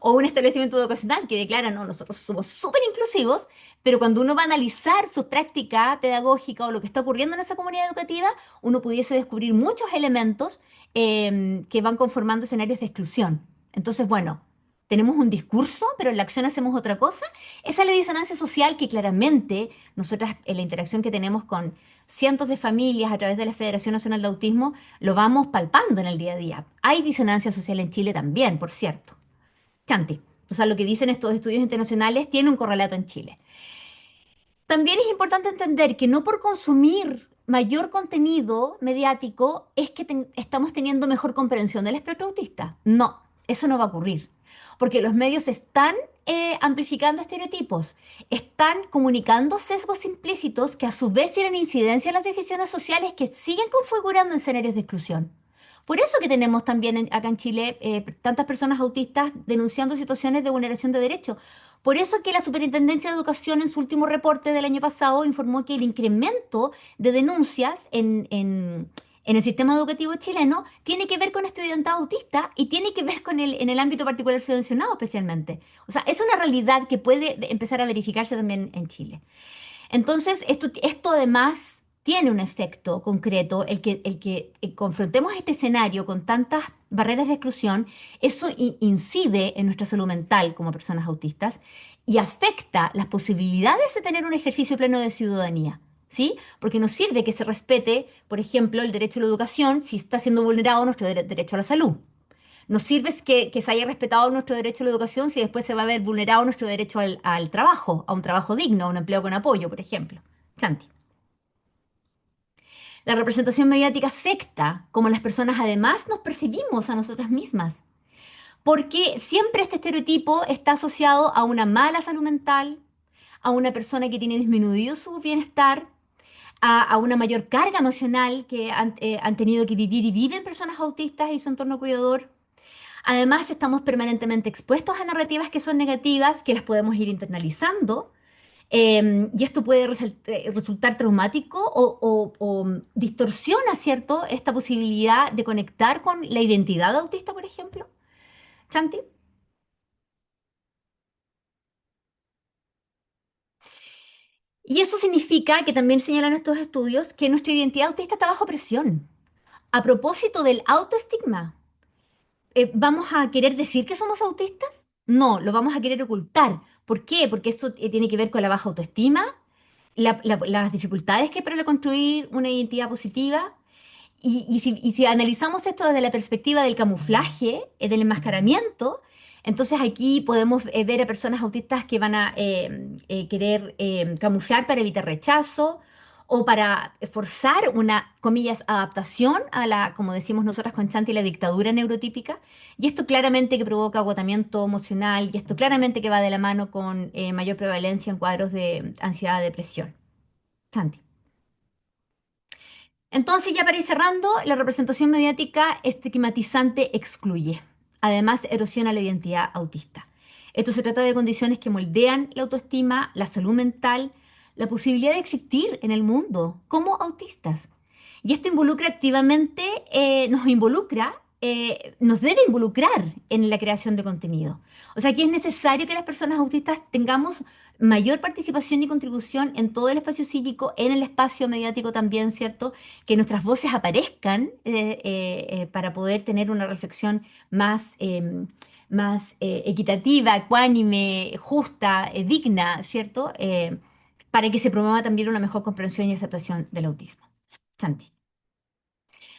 o un establecimiento educacional que declara, no, nosotros somos súper inclusivos, pero cuando uno va a analizar su práctica pedagógica o lo que está ocurriendo en esa comunidad educativa, uno pudiese descubrir muchos elementos que van conformando escenarios de exclusión. Entonces, bueno, tenemos un discurso, pero en la acción hacemos otra cosa. Esa es la disonancia social que claramente nosotras en la interacción que tenemos con cientos de familias a través de la Federación Nacional de Autismo lo vamos palpando en el día a día. Hay disonancia social en Chile también, por cierto. Chanti. O sea, lo que dicen estos estudios internacionales tiene un correlato en Chile. También es importante entender que no por consumir mayor contenido mediático es que estamos teniendo mejor comprensión del espectro autista. No, eso no va a ocurrir. Porque los medios están amplificando estereotipos, están comunicando sesgos implícitos que a su vez tienen incidencia en las decisiones sociales que siguen configurando escenarios de exclusión. Por eso que tenemos también acá en Chile tantas personas autistas denunciando situaciones de vulneración de derechos. Por eso que la Superintendencia de Educación en su último reporte del año pasado informó que el incremento de denuncias en el sistema educativo chileno tiene que ver con estudiantado autista y tiene que ver con en el ámbito particular subvencionado especialmente. O sea, es una realidad que puede empezar a verificarse también en Chile. Entonces, esto además tiene un efecto concreto, el que confrontemos este escenario con tantas barreras de exclusión, eso incide en nuestra salud mental como personas autistas y afecta las posibilidades de tener un ejercicio pleno de ciudadanía. ¿Sí? Porque nos sirve que se respete, por ejemplo, el derecho a la educación si está siendo vulnerado nuestro derecho a la salud. Nos sirve que se haya respetado nuestro derecho a la educación si después se va a ver vulnerado nuestro derecho al trabajo, a un trabajo digno, a un empleo con apoyo, por ejemplo. Santi. La representación mediática afecta cómo las personas además nos percibimos a nosotras mismas, porque siempre este estereotipo está asociado a una mala salud mental, a una persona que tiene disminuido su bienestar, a una mayor carga emocional que han tenido que vivir y viven personas autistas y su entorno cuidador. Además, estamos permanentemente expuestos a narrativas que son negativas, que las podemos ir internalizando, y esto puede resultar traumático o distorsiona, ¿cierto?, esta posibilidad de conectar con la identidad autista, por ejemplo. Chanti. Y eso significa que también señalan estos estudios que nuestra identidad autista está bajo presión. A propósito del autoestigma, ¿vamos a querer decir que somos autistas? No, lo vamos a querer ocultar. ¿Por qué? Porque esto tiene que ver con la baja autoestima, las dificultades que hay para reconstruir una identidad positiva. Y si analizamos esto desde la perspectiva del camuflaje, del enmascaramiento, entonces aquí podemos ver a personas autistas que van a querer camuflar para evitar rechazo o para forzar una, comillas, adaptación a la, como decimos nosotras con Chanti, la dictadura neurotípica. Y esto claramente que provoca agotamiento emocional y esto claramente que va de la mano con mayor prevalencia en cuadros de ansiedad, depresión. Chanti. Entonces, ya para ir cerrando, la representación mediática estigmatizante excluye. Además, erosiona la identidad autista. Esto se trata de condiciones que moldean la autoestima, la salud mental, la posibilidad de existir en el mundo como autistas. Y esto involucra activamente, nos debe involucrar en la creación de contenido. O sea, que es necesario que las personas autistas tengamos mayor participación y contribución en todo el espacio cívico, en el espacio mediático también, ¿cierto? Que nuestras voces aparezcan para poder tener una reflexión más equitativa, ecuánime, justa, digna, ¿cierto? Para que se promueva también una mejor comprensión y aceptación del autismo. Santi.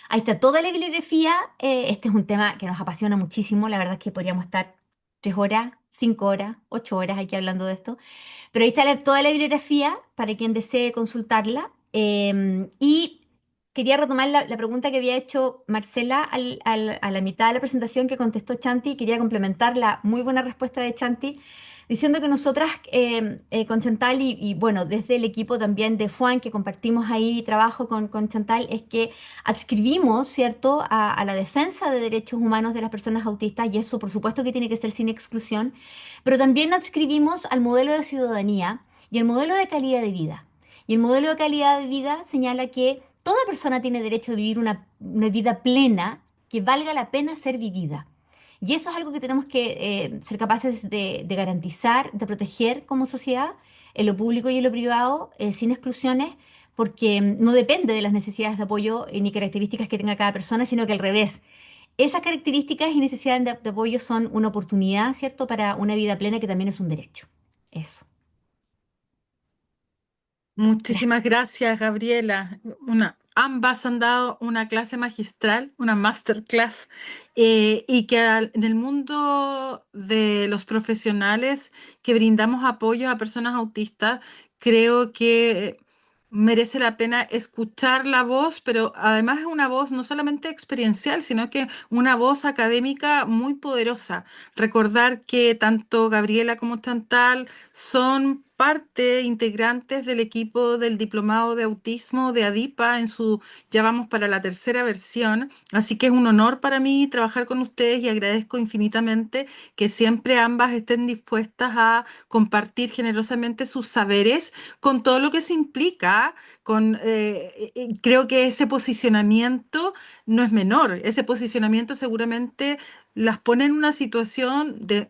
Ahí está toda la bibliografía. Este es un tema que nos apasiona muchísimo. La verdad es que podríamos estar 3 horas, 5 horas, 8 horas aquí hablando de esto. Pero ahí está toda la bibliografía para quien desee consultarla. Y quería retomar la pregunta que había hecho Marcela a la mitad de la presentación que contestó Chanti. Quería complementar la muy buena respuesta de Chanti, diciendo que nosotras con Chantal bueno, desde el equipo también de FUAN, que compartimos ahí trabajo con Chantal, es que adscribimos, ¿cierto?, a la defensa de derechos humanos de las personas autistas, y eso por supuesto que tiene que ser sin exclusión, pero también adscribimos al modelo de ciudadanía y el modelo de calidad de vida. Y el modelo de calidad de vida señala que toda persona tiene derecho a vivir una vida plena que valga la pena ser vivida. Y eso es algo que tenemos que ser capaces de garantizar, de proteger como sociedad, en lo público y en lo privado, sin exclusiones, porque no depende de las necesidades de apoyo ni características que tenga cada persona, sino que al revés. Esas características y necesidades de apoyo son una oportunidad, ¿cierto?, para una vida plena que también es un derecho. Eso. Muchísimas gracias, Gabriela. Ambas han dado una clase magistral, una masterclass, y que en el mundo de los profesionales que brindamos apoyo a personas autistas, creo que merece la pena escuchar la voz, pero además es una voz no solamente experiencial, sino que una voz académica muy poderosa. Recordar que tanto Gabriela como Chantal son parte, integrantes del equipo del Diplomado de Autismo de ADIPA ya vamos para la tercera versión, así que es un honor para mí trabajar con ustedes y agradezco infinitamente que siempre ambas estén dispuestas a compartir generosamente sus saberes con todo lo que se implica, creo que ese posicionamiento no es menor, ese posicionamiento seguramente las pone en una situación de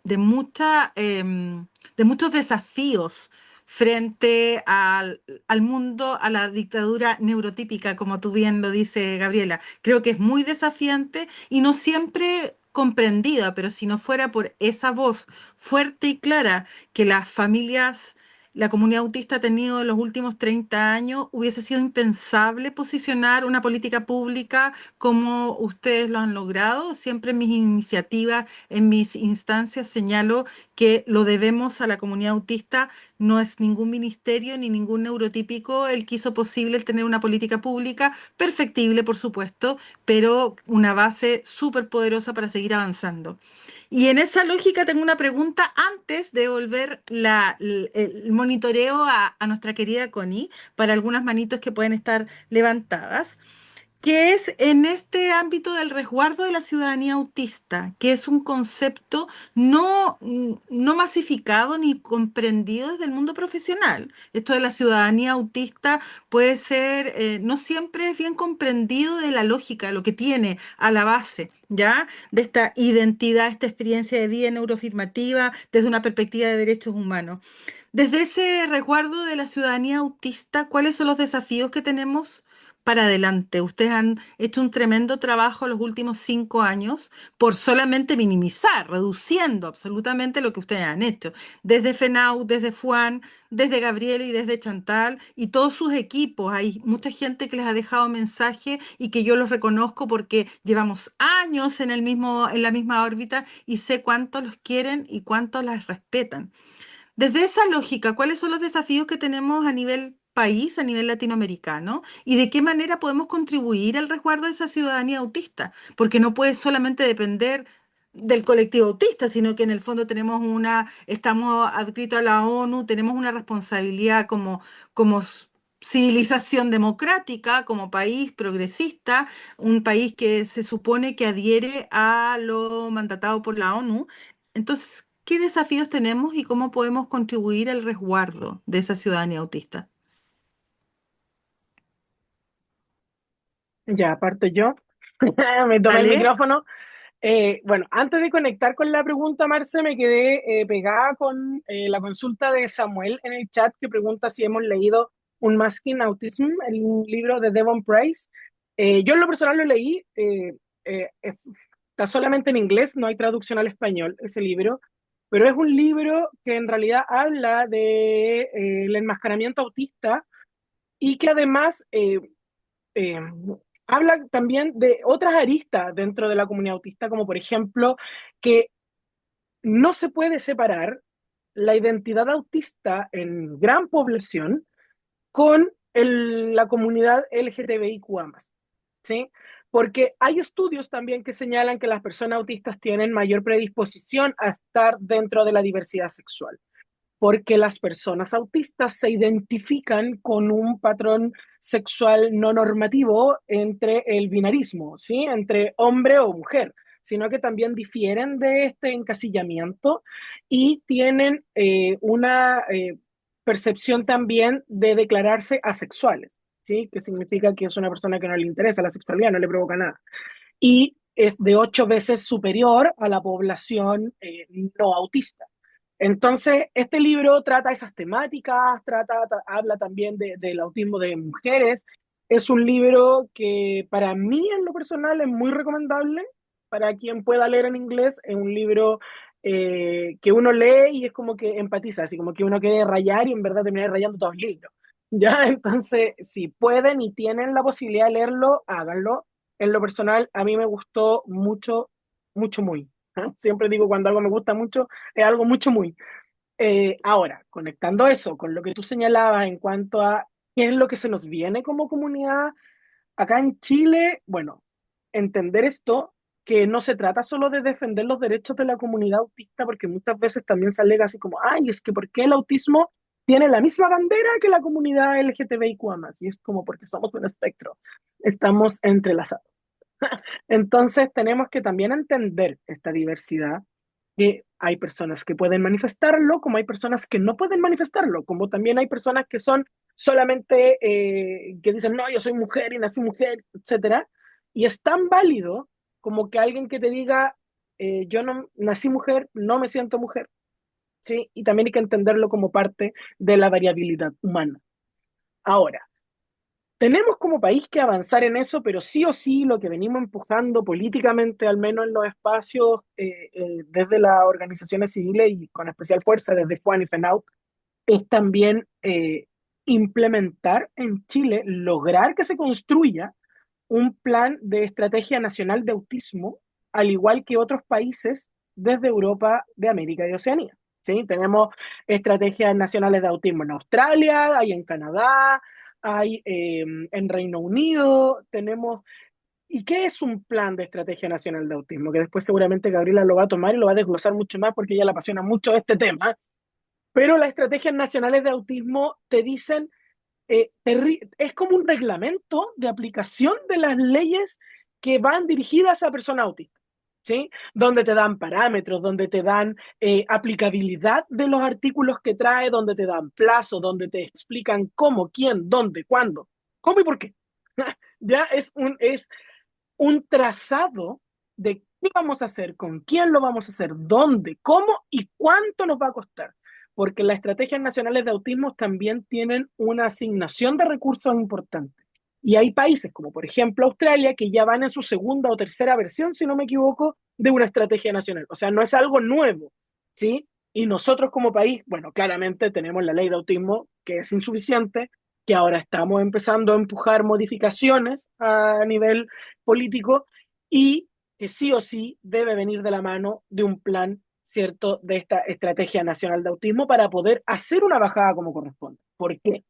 muchos desafíos frente al mundo, a la dictadura neurotípica, como tú bien lo dice Gabriela. Creo que es muy desafiante y no siempre comprendida, pero si no fuera por esa voz fuerte y clara que las familias, la comunidad autista ha tenido en los últimos 30 años, hubiese sido impensable posicionar una política pública como ustedes lo han logrado. Siempre en mis iniciativas, en mis instancias, señalo que lo debemos a la comunidad autista. No es ningún ministerio ni ningún neurotípico el que hizo posible el tener una política pública, perfectible por supuesto, pero una base súper poderosa para seguir avanzando. Y en esa lógica tengo una pregunta antes de volver el monitoreo a nuestra querida Connie para algunas manitos que pueden estar levantadas, que es en este ámbito del resguardo de la ciudadanía autista, que es un concepto no masificado ni comprendido desde el mundo profesional. Esto de la ciudadanía autista puede ser, no siempre es bien comprendido de la lógica, lo que tiene a la base, ¿ya? De esta identidad, esta experiencia de vida neurofirmativa desde una perspectiva de derechos humanos. Desde ese resguardo de la ciudadanía autista, ¿cuáles son los desafíos que tenemos para adelante? Ustedes han hecho un tremendo trabajo los últimos 5 años por solamente minimizar, reduciendo absolutamente lo que ustedes han hecho. Desde FENAU, desde FUAN, desde Gabriela y desde Chantal y todos sus equipos. Hay mucha gente que les ha dejado mensaje y que yo los reconozco porque llevamos años en la misma órbita y sé cuánto los quieren y cuánto las respetan. Desde esa lógica, ¿cuáles son los desafíos que tenemos a nivel país, a nivel latinoamericano? ¿Y de qué manera podemos contribuir al resguardo de esa ciudadanía autista? Porque no puede solamente depender del colectivo autista, sino que en el fondo estamos adscritos a la ONU, tenemos una responsabilidad como civilización democrática, como país progresista, un país que se supone que adhiere a lo mandatado por la ONU. Entonces, ¿qué desafíos tenemos y cómo podemos contribuir al resguardo de esa ciudadanía autista? Ya, aparte yo, me tomé el ¿Vale? micrófono. Bueno, antes de conectar con la pregunta, Marce, me quedé pegada con la consulta de Samuel en el chat que pregunta si hemos leído Unmasking Autism, el libro de Devon Price. Yo en lo personal lo leí, está solamente en inglés, no hay traducción al español ese libro, pero es un libro que en realidad habla de el enmascaramiento autista y que además eh, habla también de otras aristas dentro de la comunidad autista, como por ejemplo que no se puede separar la identidad autista en gran población con la comunidad LGTBIQA+. ¿sí? Porque hay estudios también que señalan que las personas autistas tienen mayor predisposición a estar dentro de la diversidad sexual, porque las personas autistas se identifican con un patrón sexual no normativo entre el binarismo, ¿sí? Entre hombre o mujer, sino que también difieren de este encasillamiento y tienen una percepción también de declararse asexuales, ¿sí? Que significa que es una persona que no le interesa la sexualidad, no le provoca nada. Y es de 8 veces superior a la población no autista. Entonces, este libro trata esas temáticas, habla también del autismo de mujeres. Es un libro que para mí en lo personal es muy recomendable para quien pueda leer en inglés. Es un libro que uno lee y es como que empatiza, así como que uno quiere rayar y en verdad termina rayando todo el libro. ¿Ya? Entonces, si pueden y tienen la posibilidad de leerlo, háganlo. En lo personal, a mí me gustó mucho, mucho, muy. ¿Ah? Siempre digo cuando algo me gusta mucho, es algo mucho, muy. Ahora, conectando eso con lo que tú señalabas en cuanto a qué es lo que se nos viene como comunidad acá en Chile, bueno, entender esto, que no se trata solo de defender los derechos de la comunidad autista, porque muchas veces también se alega así como, ay, es que ¿por qué el autismo tiene la misma bandera que la comunidad LGTBIQ+? Y es como porque somos un espectro, estamos entrelazados. Entonces tenemos que también entender esta diversidad, que hay personas que pueden manifestarlo, como hay personas que no pueden manifestarlo, como también hay personas que son solamente, que dicen, no, yo soy mujer y nací mujer, etcétera. Y es tan válido como que alguien que te diga, yo no nací mujer, no me siento mujer, ¿sí? Y también hay que entenderlo como parte de la variabilidad humana. Ahora, tenemos como país que avanzar en eso, pero sí o sí lo que venimos empujando políticamente, al menos en los espacios, desde las organizaciones civiles y con especial fuerza desde FUAN y FENAUT, es también implementar en Chile, lograr que se construya un plan de estrategia nacional de autismo, al igual que otros países desde Europa, de América y Oceanía. ¿Sí? Tenemos estrategias nacionales de autismo en Australia, hay en Canadá, hay en Reino Unido, tenemos... ¿Y qué es un plan de estrategia nacional de autismo? Que después seguramente Gabriela lo va a tomar y lo va a desglosar mucho más porque ella le apasiona mucho este tema. Pero las estrategias nacionales de autismo te dicen es como un reglamento de aplicación de las leyes que van dirigidas a personas autistas, ¿sí? Donde te dan parámetros, donde te dan aplicabilidad de los artículos que trae, donde te dan plazo, donde te explican cómo, quién, dónde, cuándo, cómo y por qué. Ya es un trazado de qué vamos a hacer, con quién lo vamos a hacer, dónde, cómo y cuánto nos va a costar. Porque las estrategias nacionales de autismo también tienen una asignación de recursos importante. Y hay países, como por ejemplo Australia, que ya van en su segunda o tercera versión, si no me equivoco, de una estrategia nacional. O sea, no es algo nuevo, ¿sí? Y nosotros como país, bueno, claramente tenemos la ley de autismo, que es insuficiente, que ahora estamos empezando a empujar modificaciones a nivel político y que sí o sí debe venir de la mano de un plan, ¿cierto?, de esta estrategia nacional de autismo para poder hacer una bajada como corresponde. ¿Por qué?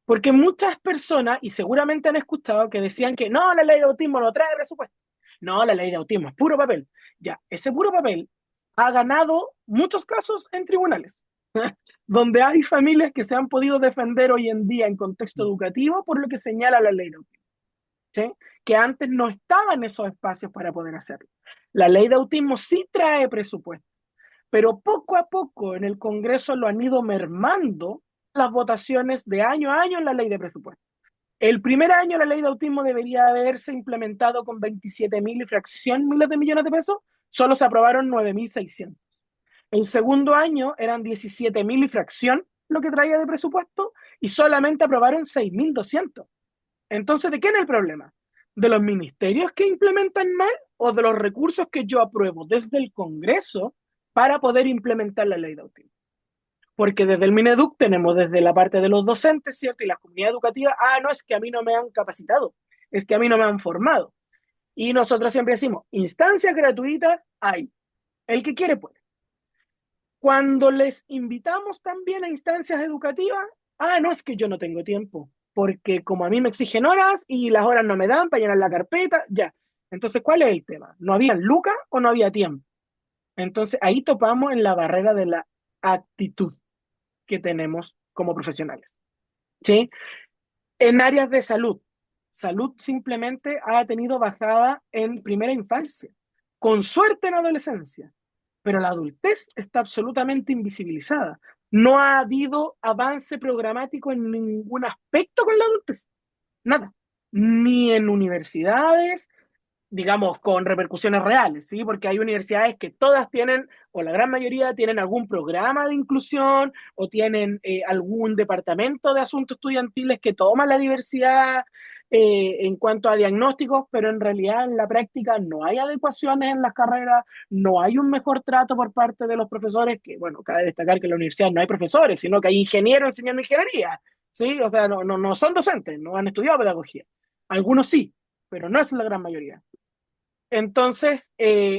Porque muchas personas, y seguramente han escuchado, que decían que no, la ley de autismo no trae presupuesto. No, la ley de autismo es puro papel. Ya, ese puro papel ha ganado muchos casos en tribunales, donde hay familias que se han podido defender hoy en día en contexto educativo por lo que señala la ley de autismo, ¿sí? Que antes no estaban esos espacios para poder hacerlo. La ley de autismo sí trae presupuesto, pero poco a poco en el Congreso lo han ido mermando las votaciones de año a año en la ley de presupuesto. El primer año la ley de autismo debería haberse implementado con 27.000 y fracción miles de millones de pesos, solo se aprobaron 9.600. El segundo año eran 17.000 y fracción lo que traía de presupuesto y solamente aprobaron 6.200. Entonces, ¿de qué es el problema? ¿De los ministerios que implementan mal o de los recursos que yo apruebo desde el Congreso para poder implementar la ley de autismo? Porque desde el Mineduc tenemos desde la parte de los docentes, ¿cierto? Y la comunidad educativa, no, es que a mí no me han capacitado, es que a mí no me han formado. Y nosotros siempre decimos, instancias gratuitas hay, el que quiere puede. Cuando les invitamos también a instancias educativas, no, es que yo no tengo tiempo. porque como a mí me exigen horas y las horas no me dan para llenar la carpeta, ya. Entonces, ¿cuál es el tema? ¿No había lucas o no había tiempo? Entonces, ahí topamos en la barrera de la actitud que tenemos como profesionales, ¿sí? En áreas de salud, salud simplemente ha tenido bajada en primera infancia, con suerte en adolescencia, pero la adultez está absolutamente invisibilizada. No ha habido avance programático en ningún aspecto con la adultez, nada, ni en universidades, digamos, con repercusiones reales, ¿sí? Porque hay universidades que todas tienen, o la gran mayoría tienen algún programa de inclusión o tienen algún departamento de asuntos estudiantiles que toma la diversidad en cuanto a diagnósticos, pero en realidad en la práctica no hay adecuaciones en las carreras, no hay un mejor trato por parte de los profesores, que bueno, cabe destacar que en la universidad no hay profesores, sino que hay ingenieros enseñando ingeniería, ¿sí? O sea, no son docentes, no han estudiado pedagogía. Algunos sí, pero no es la gran mayoría. Entonces,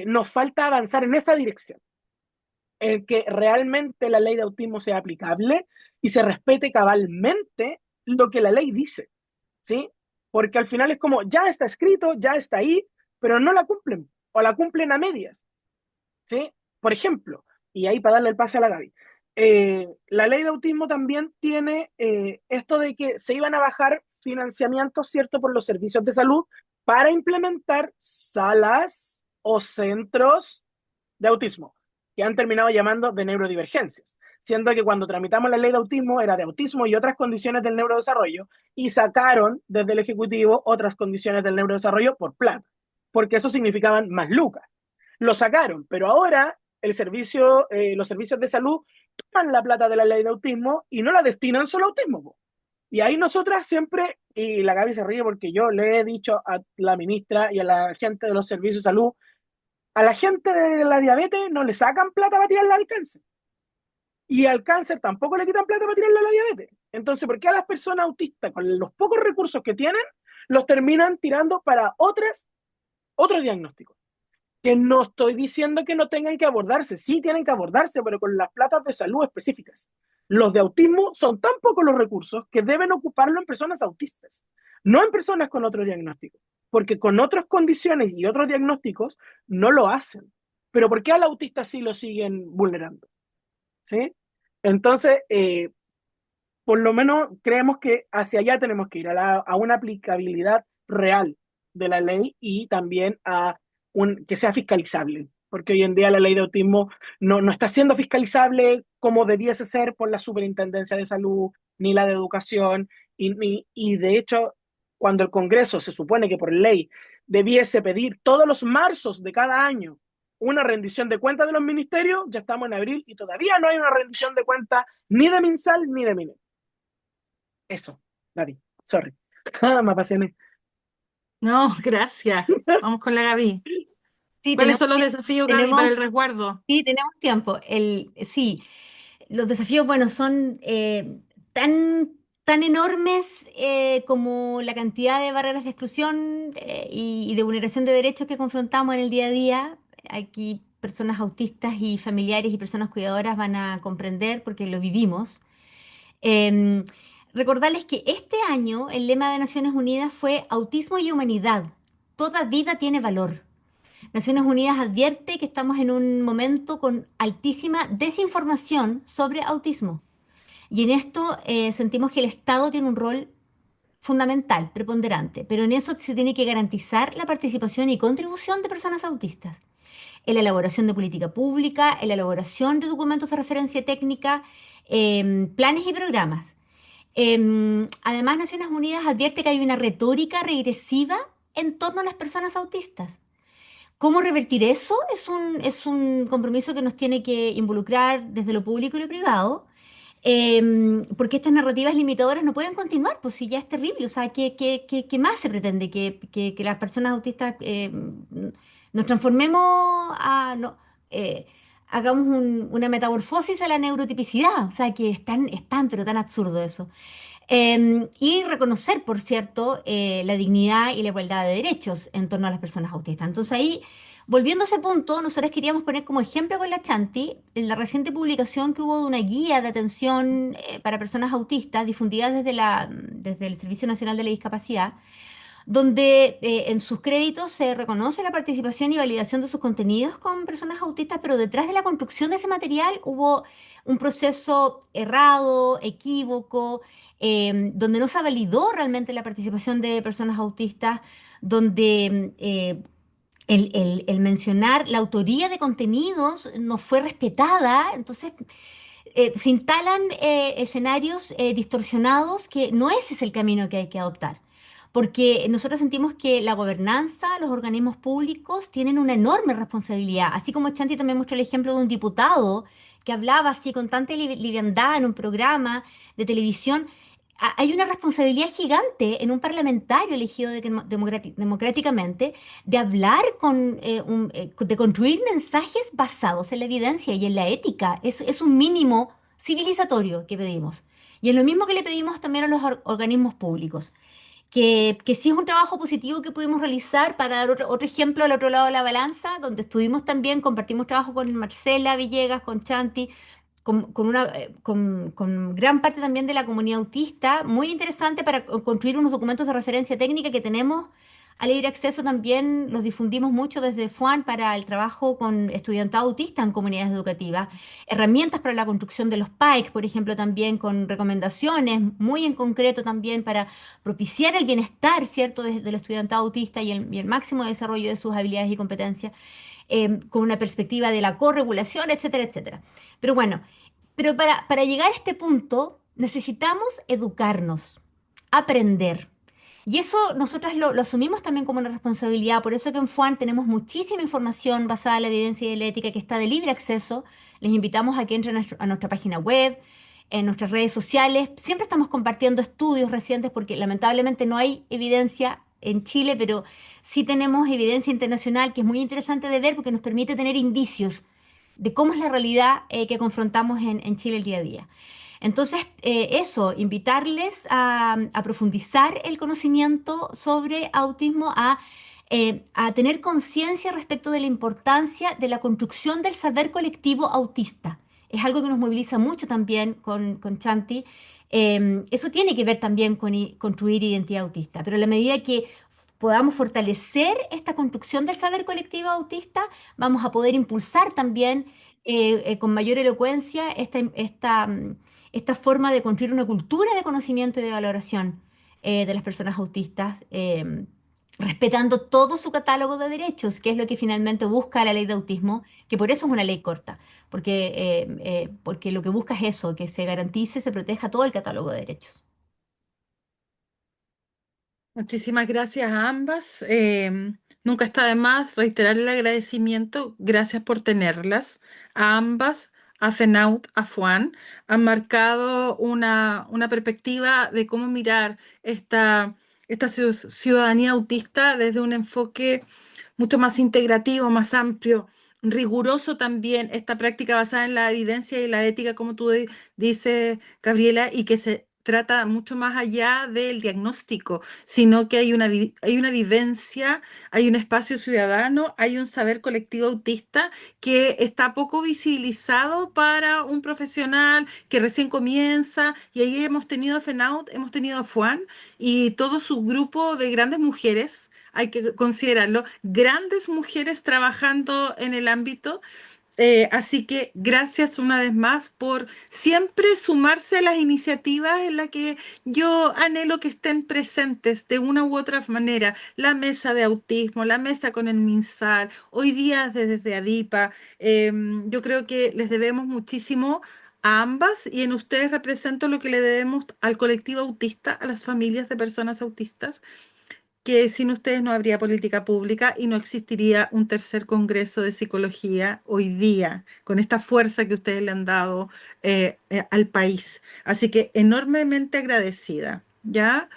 nos falta avanzar en esa dirección, en que realmente la ley de autismo sea aplicable y se respete cabalmente lo que la ley dice, ¿sí? Porque al final es como, ya está escrito, ya está ahí, pero no la cumplen, o la cumplen a medias, ¿sí? Por ejemplo, y ahí para darle el pase a la Gaby, la ley de autismo también tiene esto de que se iban a bajar financiamientos, ¿cierto?, por los servicios de salud para implementar salas o centros de autismo, que han terminado llamando de neurodivergencias, siendo que cuando tramitamos la ley de autismo era de autismo y otras condiciones del neurodesarrollo, y sacaron desde el Ejecutivo otras condiciones del neurodesarrollo por plata, porque eso significaban más lucas. Lo sacaron, pero ahora los servicios de salud toman la plata de la ley de autismo y no la destinan solo a autismo, po. Y ahí nosotras siempre, y la Gaby se ríe porque yo le he dicho a la ministra y a la gente de los servicios de salud, a la gente de la diabetes no le sacan plata para tirarla al cáncer. Y al cáncer tampoco le quitan plata para tirarla a la diabetes. Entonces, ¿por qué a las personas autistas, con los pocos recursos que tienen, los terminan tirando para otros diagnósticos? Que no estoy diciendo que no tengan que abordarse, sí tienen que abordarse, pero con las platas de salud específicas. Los de autismo son tan pocos los recursos que deben ocuparlo en personas autistas, no en personas con otro diagnóstico, porque con otras condiciones y otros diagnósticos no lo hacen. Pero ¿por qué al autista sí lo siguen vulnerando? ¿Sí? Entonces, por lo menos creemos que hacia allá tenemos que ir, a una aplicabilidad real de la ley y también a que sea fiscalizable, porque hoy en día la ley de autismo no está siendo fiscalizable como debiese ser por la Superintendencia de Salud ni la de Educación, y de hecho, cuando el Congreso se supone que por ley debiese pedir todos los marzos de cada año una rendición de cuentas de los ministerios, ya estamos en abril y todavía no hay una rendición de cuentas ni de MinSal ni de MINER. Eso, Gaby, sorry. Me apasioné. No, gracias. Vamos con la Gaby. Sí, ¿Cuáles tenemos, son los desafíos, Gaby, para tenemos, el resguardo? sí, tenemos tiempo. Sí, los desafíos, bueno, son tan, tan enormes como la cantidad de barreras de exclusión y de vulneración de derechos que confrontamos en el día a día. Aquí personas autistas y familiares y personas cuidadoras van a comprender porque lo vivimos. Em, Recordarles que este año el lema de Naciones Unidas fue Autismo y Humanidad. Toda vida tiene valor. Naciones Unidas advierte que estamos en un momento con altísima desinformación sobre autismo. Y en esto sentimos que el Estado tiene un rol fundamental, preponderante, pero en eso se tiene que garantizar la participación y contribución de personas autistas en la elaboración de política pública, en la elaboración de documentos de referencia técnica, planes y programas. Además, Naciones Unidas advierte que hay una retórica regresiva en torno a las personas autistas. ¿Cómo revertir eso? Es un compromiso que nos tiene que involucrar desde lo público y lo privado, porque estas narrativas limitadoras no pueden continuar, pues si ya es terrible. O sea, ¿qué más se pretende? Que las personas autistas nos transformemos no, eh, hagamos una metamorfosis a la neurotipicidad. O sea, que es tan, pero tan absurdo eso. Y reconocer, por cierto, la dignidad y la igualdad de derechos en torno a las personas autistas. Entonces ahí Volviendo a ese punto, nosotros queríamos poner como ejemplo con la Chanti en la reciente publicación que hubo de una guía de atención para personas autistas difundida desde el Servicio Nacional de la Discapacidad, donde en sus créditos se reconoce la participación y validación de sus contenidos con personas autistas, pero detrás de la construcción de ese material hubo un proceso errado, equívoco, donde no se validó realmente la participación de personas autistas, donde el mencionar la autoría de contenidos no fue respetada. Entonces se instalan escenarios distorsionados que no ese es el camino que hay que adoptar. Porque nosotros sentimos que la gobernanza, los organismos públicos tienen una enorme responsabilidad. Así como Chanti también mostró el ejemplo de un diputado que hablaba así con tanta liviandad en un programa de televisión. Hay una responsabilidad gigante en un parlamentario elegido democráticamente de hablar de construir mensajes basados en la evidencia y en la ética. Es un mínimo civilizatorio que pedimos. Y es lo mismo que le pedimos también a los organismos públicos, que sí es un trabajo positivo que pudimos realizar. Para dar otro ejemplo al otro lado de la balanza, donde estuvimos también, compartimos trabajo con Marcela Villegas, con Chanti, con gran parte también de la comunidad autista, muy interesante para construir unos documentos de referencia técnica que tenemos a libre acceso. También los difundimos mucho desde FUAN para el trabajo con estudiantado autista en comunidades educativas, herramientas para la construcción de los PAEC, por ejemplo, también con recomendaciones muy en concreto también para propiciar el bienestar, ¿cierto?, del estudiantado autista y el máximo desarrollo de sus habilidades y competencias, con una perspectiva de la corregulación, etcétera, etcétera. Pero bueno, para llegar a este punto necesitamos educarnos, aprender. Y eso nosotras lo asumimos también como una responsabilidad. Por eso que en FUAN tenemos muchísima información basada en la evidencia y la ética que está de libre acceso. Les invitamos a que entren a nuestra página web, en nuestras redes sociales. Siempre estamos compartiendo estudios recientes porque lamentablemente no hay evidencia en Chile, pero sí tenemos evidencia internacional que es muy interesante de ver porque nos permite tener indicios de cómo es la realidad que confrontamos en Chile el día a día. Entonces, eso, invitarles a profundizar el conocimiento sobre autismo, a tener conciencia respecto de la importancia de la construcción del saber colectivo autista. Es algo que nos moviliza mucho también con Chanti. Eso tiene que ver también con construir identidad autista, pero a la medida que podamos fortalecer esta construcción del saber colectivo autista, vamos a poder impulsar también con mayor elocuencia esta forma de construir una cultura de conocimiento y de valoración de las personas autistas, respetando todo su catálogo de derechos, que es lo que finalmente busca la ley de autismo, que por eso es una ley corta, porque lo que busca es eso, que se garantice, se proteja todo el catálogo de derechos. Muchísimas gracias a ambas. Nunca está de más reiterar el agradecimiento. Gracias por tenerlas. A ambas, a FENAUT, a FUAN, han marcado una perspectiva de cómo mirar esta ciudadanía autista desde un enfoque mucho más integrativo, más amplio, riguroso también, esta práctica basada en la evidencia y la ética, como tú dices, Gabriela, y que se trata mucho más allá del diagnóstico, sino que hay una vivencia, hay un espacio ciudadano, hay un saber colectivo autista que está poco visibilizado para un profesional que recién comienza, y ahí hemos tenido a FENAUT, hemos tenido a FUAN y todo su grupo de grandes mujeres. Hay que considerarlo, grandes mujeres trabajando en el ámbito. Así que gracias una vez más por siempre sumarse a las iniciativas en las que yo anhelo que estén presentes de una u otra manera. La mesa de autismo, la mesa con el MinSal, hoy día desde ADIPA. Yo creo que les debemos muchísimo a ambas, y en ustedes represento lo que le debemos al colectivo autista, a las familias de personas autistas, que sin ustedes no habría política pública y no existiría un tercer congreso de psicología hoy día, con esta fuerza que ustedes le han dado al país. Así que enormemente agradecida, ¿ya?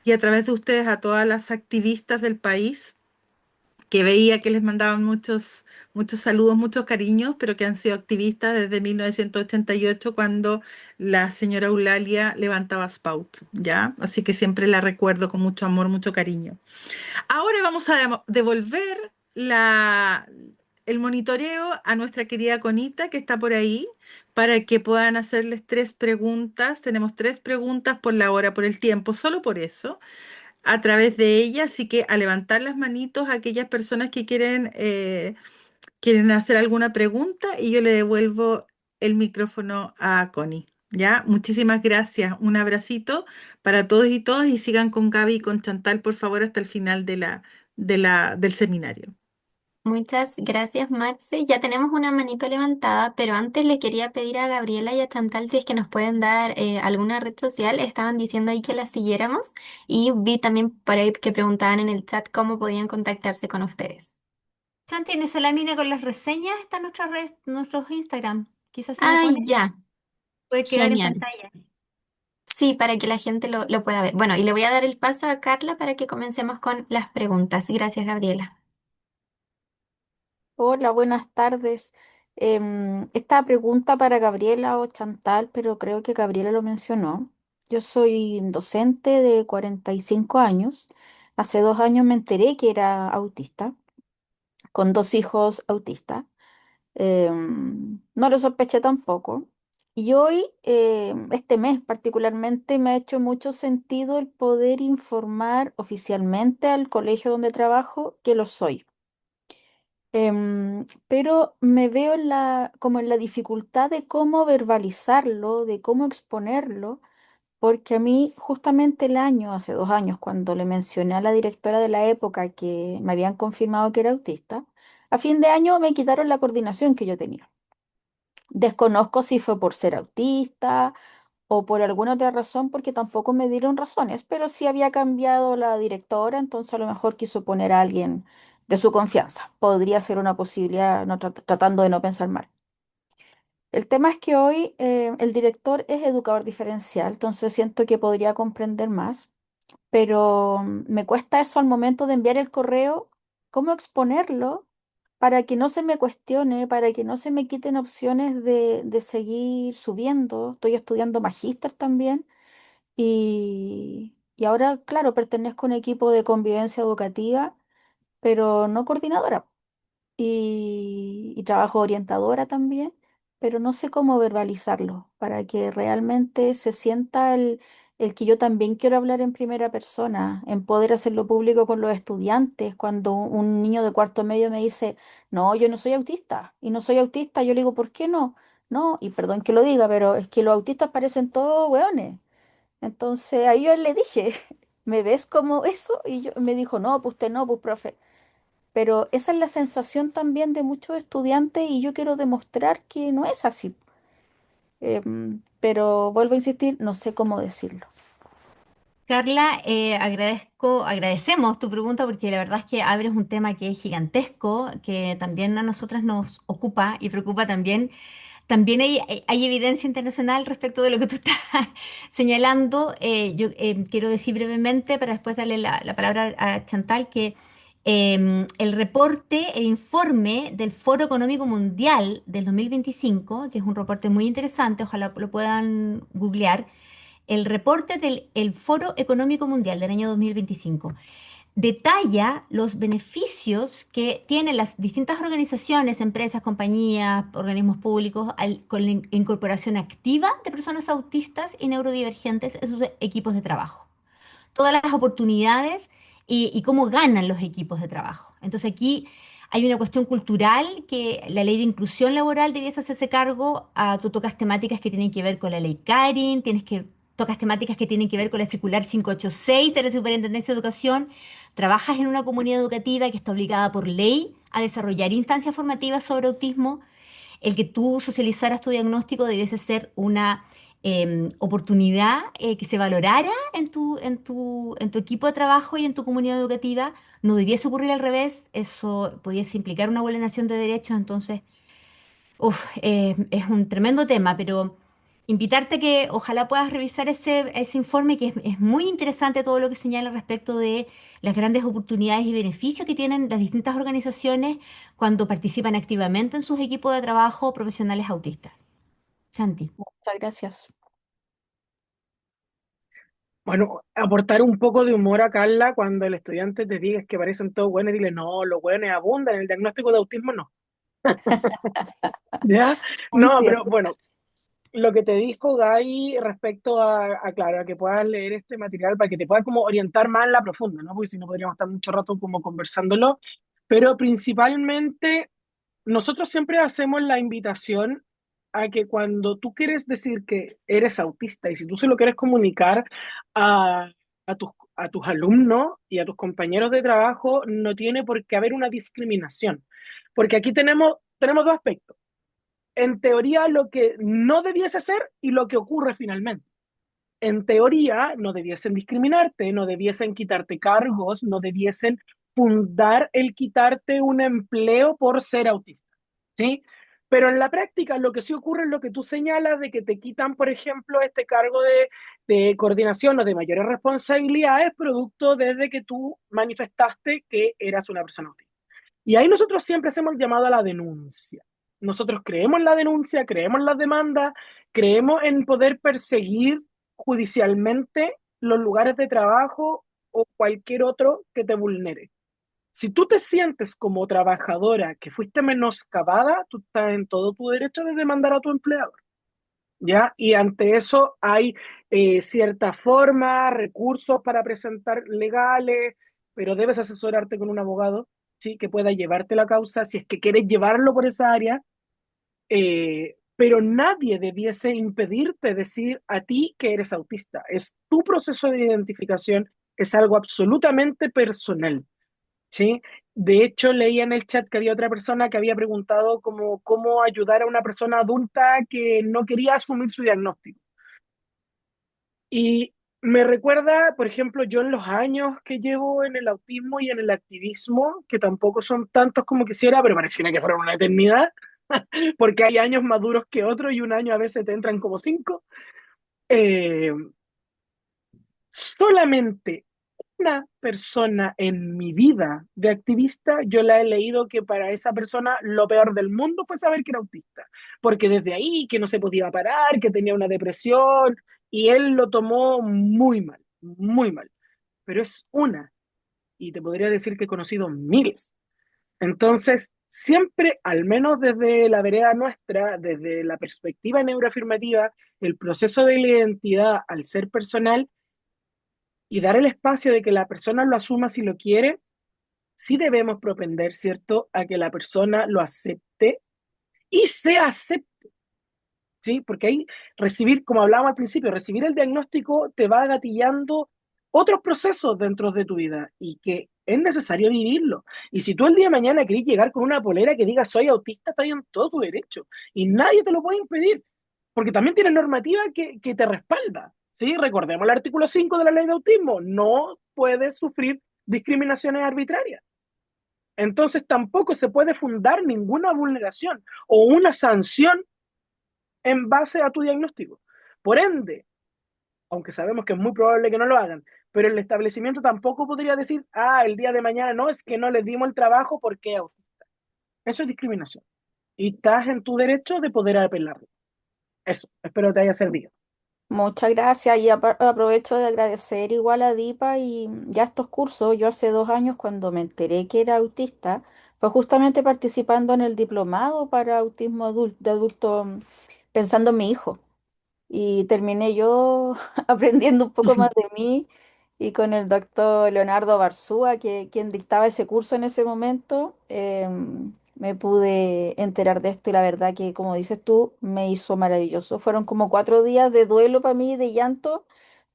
Y a través de ustedes a todas las activistas del país, que veía que les mandaban muchos saludos, muchos cariños, pero que han sido activistas desde 1988, cuando la señora Eulalia levantaba Spout, ¿ya? Así que siempre la recuerdo con mucho amor, mucho cariño. Ahora vamos a devolver la, el monitoreo a nuestra querida Conita, que está por ahí, para que puedan hacerles 3 preguntas. Tenemos 3 preguntas por la hora, por el tiempo, solo por eso, a través de ella. Así que a levantar las manitos a aquellas personas que quieren hacer alguna pregunta y yo le devuelvo el micrófono a Connie. ¿Ya? Muchísimas gracias. Un abracito para todos y todas y sigan con Gaby y con Chantal, por favor, hasta el final del seminario. Muchas gracias, Marce. Ya tenemos una manito levantada, pero antes le quería pedir a Gabriela y a Chantal si es que nos pueden dar alguna red social. Estaban diciendo ahí que la siguiéramos y vi también por ahí que preguntaban en el chat cómo podían contactarse con ustedes. Chanti, en esa lámina con las reseñas está nuestros Instagram. Quizás si le Ah, pones, ya, puede quedar en genial. pantalla. Sí, para que la gente lo pueda ver. Bueno, y le voy a dar el paso a Carla para que comencemos con las preguntas. Gracias, Gabriela. Hola, buenas tardes. Esta pregunta para Gabriela o Chantal, pero creo que Gabriela lo mencionó. Yo soy docente de 45 años. Hace 2 años me enteré que era autista, con 2 hijos autistas. No lo sospeché tampoco. Y hoy, este mes particularmente, me ha hecho mucho sentido el poder informar oficialmente al colegio donde trabajo que lo soy. Pero me veo como en la dificultad de cómo verbalizarlo, de cómo exponerlo, porque a mí justamente hace 2 años, cuando le mencioné a la directora de la época que me habían confirmado que era autista, a fin de año me quitaron la coordinación que yo tenía. Desconozco si fue por ser autista o por alguna otra razón, porque tampoco me dieron razones, pero sí había cambiado la directora, entonces a lo mejor quiso poner a alguien de su confianza. Podría ser una posibilidad, no, tratando de no pensar mal. El tema es que hoy el director es educador diferencial, entonces siento que podría comprender más, pero me cuesta eso al momento de enviar el correo, cómo exponerlo para que no se me cuestione, para que no se me quiten opciones de seguir subiendo. Estoy estudiando magíster también y ahora, claro, pertenezco a un equipo de convivencia educativa, pero no coordinadora y trabajo orientadora también, pero no sé cómo verbalizarlo para que realmente se sienta el que yo también quiero hablar en primera persona, en poder hacerlo público con los estudiantes. Cuando un niño de cuarto medio me dice, no, yo no soy autista, y no soy autista, yo le digo, ¿por qué no? No, y perdón que lo diga, pero es que los autistas parecen todos hueones. Entonces ahí yo le dije, ¿me ves como eso? Y me dijo, no, pues usted no, pues profe. Pero esa es la sensación también de muchos estudiantes y yo quiero demostrar que no es así. Pero vuelvo a insistir, no sé cómo decirlo. Carla, agradecemos tu pregunta porque la verdad es que abres un tema que es gigantesco, que también a nosotras nos ocupa y preocupa también. También hay evidencia internacional respecto de lo que tú estás señalando. Yo quiero decir brevemente, para después darle la palabra a Chantal, que el reporte, el informe del Foro Económico Mundial del 2025, que es un reporte muy interesante, ojalá lo puedan googlear, el reporte del el Foro Económico Mundial del año 2025 detalla los beneficios que tienen las distintas organizaciones, empresas, compañías, organismos públicos con la incorporación activa de personas autistas y neurodivergentes en sus equipos de trabajo. Todas las oportunidades y cómo ganan los equipos de trabajo. Entonces aquí hay una cuestión cultural que la ley de inclusión laboral debiese hacerse cargo. Tú tocas temáticas que tienen que ver con la ley Carin, tocas temáticas que tienen que ver con la circular 586 de la Superintendencia de Educación. Trabajas en una comunidad educativa que está obligada por ley a desarrollar instancias formativas sobre autismo. El que tú socializaras tu diagnóstico debiese ser una oportunidad que se valorara en tu equipo de trabajo y en tu comunidad educativa. No debiese ocurrir al revés, eso pudiese implicar una vulneración de derechos. Entonces, es un tremendo tema, pero invitarte a que ojalá puedas revisar ese informe, que es muy interesante todo lo que señala respecto de las grandes oportunidades y beneficios que tienen las distintas organizaciones cuando participan activamente en sus equipos de trabajo profesionales autistas. Santi. Muchas gracias. Bueno, aportar un poco de humor a Carla cuando el estudiante te diga que parecen todos buenos y dile, no, los buenos abundan, en el diagnóstico de autismo no. ¿Ya? Muy No, pero cierto. bueno, lo que te dijo Gaby respecto claro, a que puedas leer este material para que te puedas como orientar más en la profunda, ¿no? Porque si no podríamos estar mucho rato como conversándolo, pero principalmente nosotros siempre hacemos la invitación a que cuando tú quieres decir que eres autista y si tú se lo quieres comunicar a, a tus alumnos y a tus compañeros de trabajo, no tiene por qué haber una discriminación, porque aquí tenemos dos aspectos en teoría lo que no debiese ser y lo que ocurre finalmente. En teoría no debiesen discriminarte, no debiesen quitarte cargos, no debiesen fundar el quitarte un empleo por ser autista, ¿sí? Pero en la práctica lo que sí ocurre es lo que tú señalas de que te quitan, por ejemplo, este cargo de coordinación o de mayores responsabilidades producto desde que tú manifestaste que eras una persona autista. Y ahí nosotros siempre hacemos el llamado a la denuncia. Nosotros creemos en la denuncia, creemos en las demandas, creemos en poder perseguir judicialmente los lugares de trabajo o cualquier otro que te vulnere. Si tú te sientes como trabajadora que fuiste menoscabada, tú estás en todo tu derecho de demandar a tu empleador. ¿Ya? Y ante eso hay cierta forma, recursos para presentar legales, pero debes asesorarte con un abogado, ¿sí? Que pueda llevarte la causa si es que quieres llevarlo por esa área, pero nadie debiese impedirte decir a ti que eres autista. Es tu proceso de identificación, es algo absolutamente personal. ¿Sí? De hecho, leía en el chat que había otra persona que había preguntado cómo ayudar a una persona adulta que no quería asumir su diagnóstico. Y me recuerda, por ejemplo, yo en los años que llevo en el autismo y en el activismo, que tampoco son tantos como quisiera, pero pareciera que fueron una eternidad, porque hay años más duros que otros y un año a veces te entran como cinco. Eh, Solamente una persona en mi vida de activista, yo la he leído que para esa persona lo peor del mundo fue saber que era autista, porque desde ahí que no se podía parar, que tenía una depresión, y él lo tomó muy mal, pero es una, y te podría decir que he conocido miles. Entonces, siempre, al menos desde la vereda nuestra, desde la perspectiva neuroafirmativa, el proceso de la identidad al ser personal y dar el espacio de que la persona lo asuma si lo quiere, sí debemos propender, ¿cierto?, a que la persona lo acepte y se acepte, ¿sí? Porque ahí recibir, como hablábamos al principio, recibir el diagnóstico te va gatillando otros procesos dentro de tu vida y que es necesario vivirlo. Y si tú el día de mañana querés llegar con una polera que diga soy autista, está en todo tu derecho y nadie te lo puede impedir, porque también tiene normativa que te respalda, ¿sí? Recordemos el artículo 5 de la ley de autismo, no puedes sufrir discriminaciones arbitrarias. Entonces tampoco se puede fundar ninguna vulneración o una sanción en base a tu diagnóstico. Por ende, aunque sabemos que es muy probable que no lo hagan, pero el establecimiento tampoco podría decir, el día de mañana no, es que no les dimos el trabajo porque es autista. Eso es discriminación. Y estás en tu derecho de poder apelarlo. Eso, espero te haya servido. Muchas gracias y aprovecho de agradecer igual a Dipa y ya estos cursos. Yo hace 2 años cuando me enteré que era autista, fue justamente participando en el diplomado para autismo de adulto, pensando en mi hijo. Y terminé yo aprendiendo un poco más de mí y con el doctor Leonardo Barzúa, quien dictaba ese curso en ese momento, me pude enterar de esto y la verdad que, como dices tú, me hizo maravilloso. Fueron como 4 días de duelo para mí, de llanto,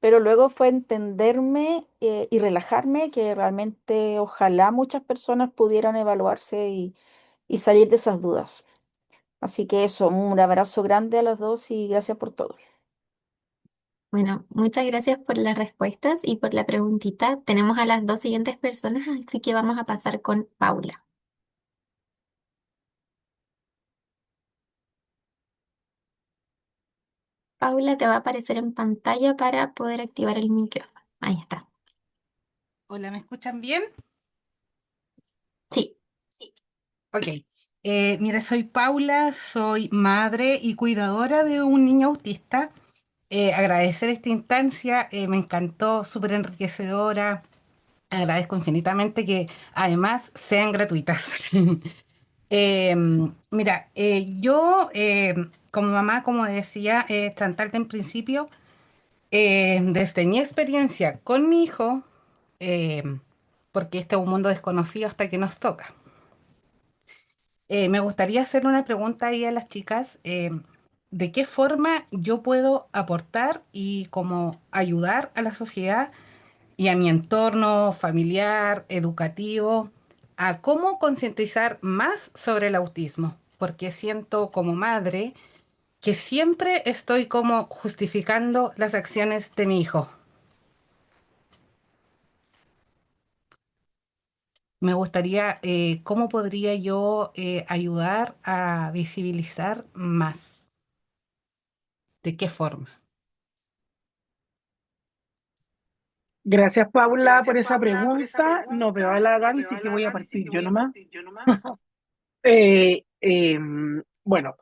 pero luego fue entenderme y relajarme, que realmente ojalá muchas personas pudieran evaluarse y salir de esas dudas. Así que eso, un abrazo grande a las dos y gracias por todo. Bueno, muchas gracias por las respuestas y por la preguntita. Tenemos a las dos siguientes personas, así que vamos a pasar con Paula. Paula te va a aparecer en pantalla para poder activar el micrófono. Ahí está. Hola, ¿me escuchan bien? Sí, Ok. Mira, soy Paula, soy madre y cuidadora de un niño autista. agradecer esta instancia, me encantó, súper enriquecedora. Agradezco infinitamente que además sean gratuitas. Mira, yo como mamá, como decía Chantal en principio, desde mi experiencia con mi hijo, eh, porque este es un mundo desconocido hasta que nos toca, me gustaría hacer una pregunta ahí a las chicas. ¿De qué forma yo puedo aportar y cómo ayudar a la sociedad y a mi entorno familiar, educativo, a cómo concientizar más sobre el autismo? Porque siento como madre que siempre estoy como justificando las acciones de mi hijo. Me gustaría, ¿cómo podría yo ayudar a visibilizar más? ¿De qué forma? Gracias, Paula, por esa pregunta. No veo a la Gaby, sí que voy a partir yo nomás. Eh, eh, bueno,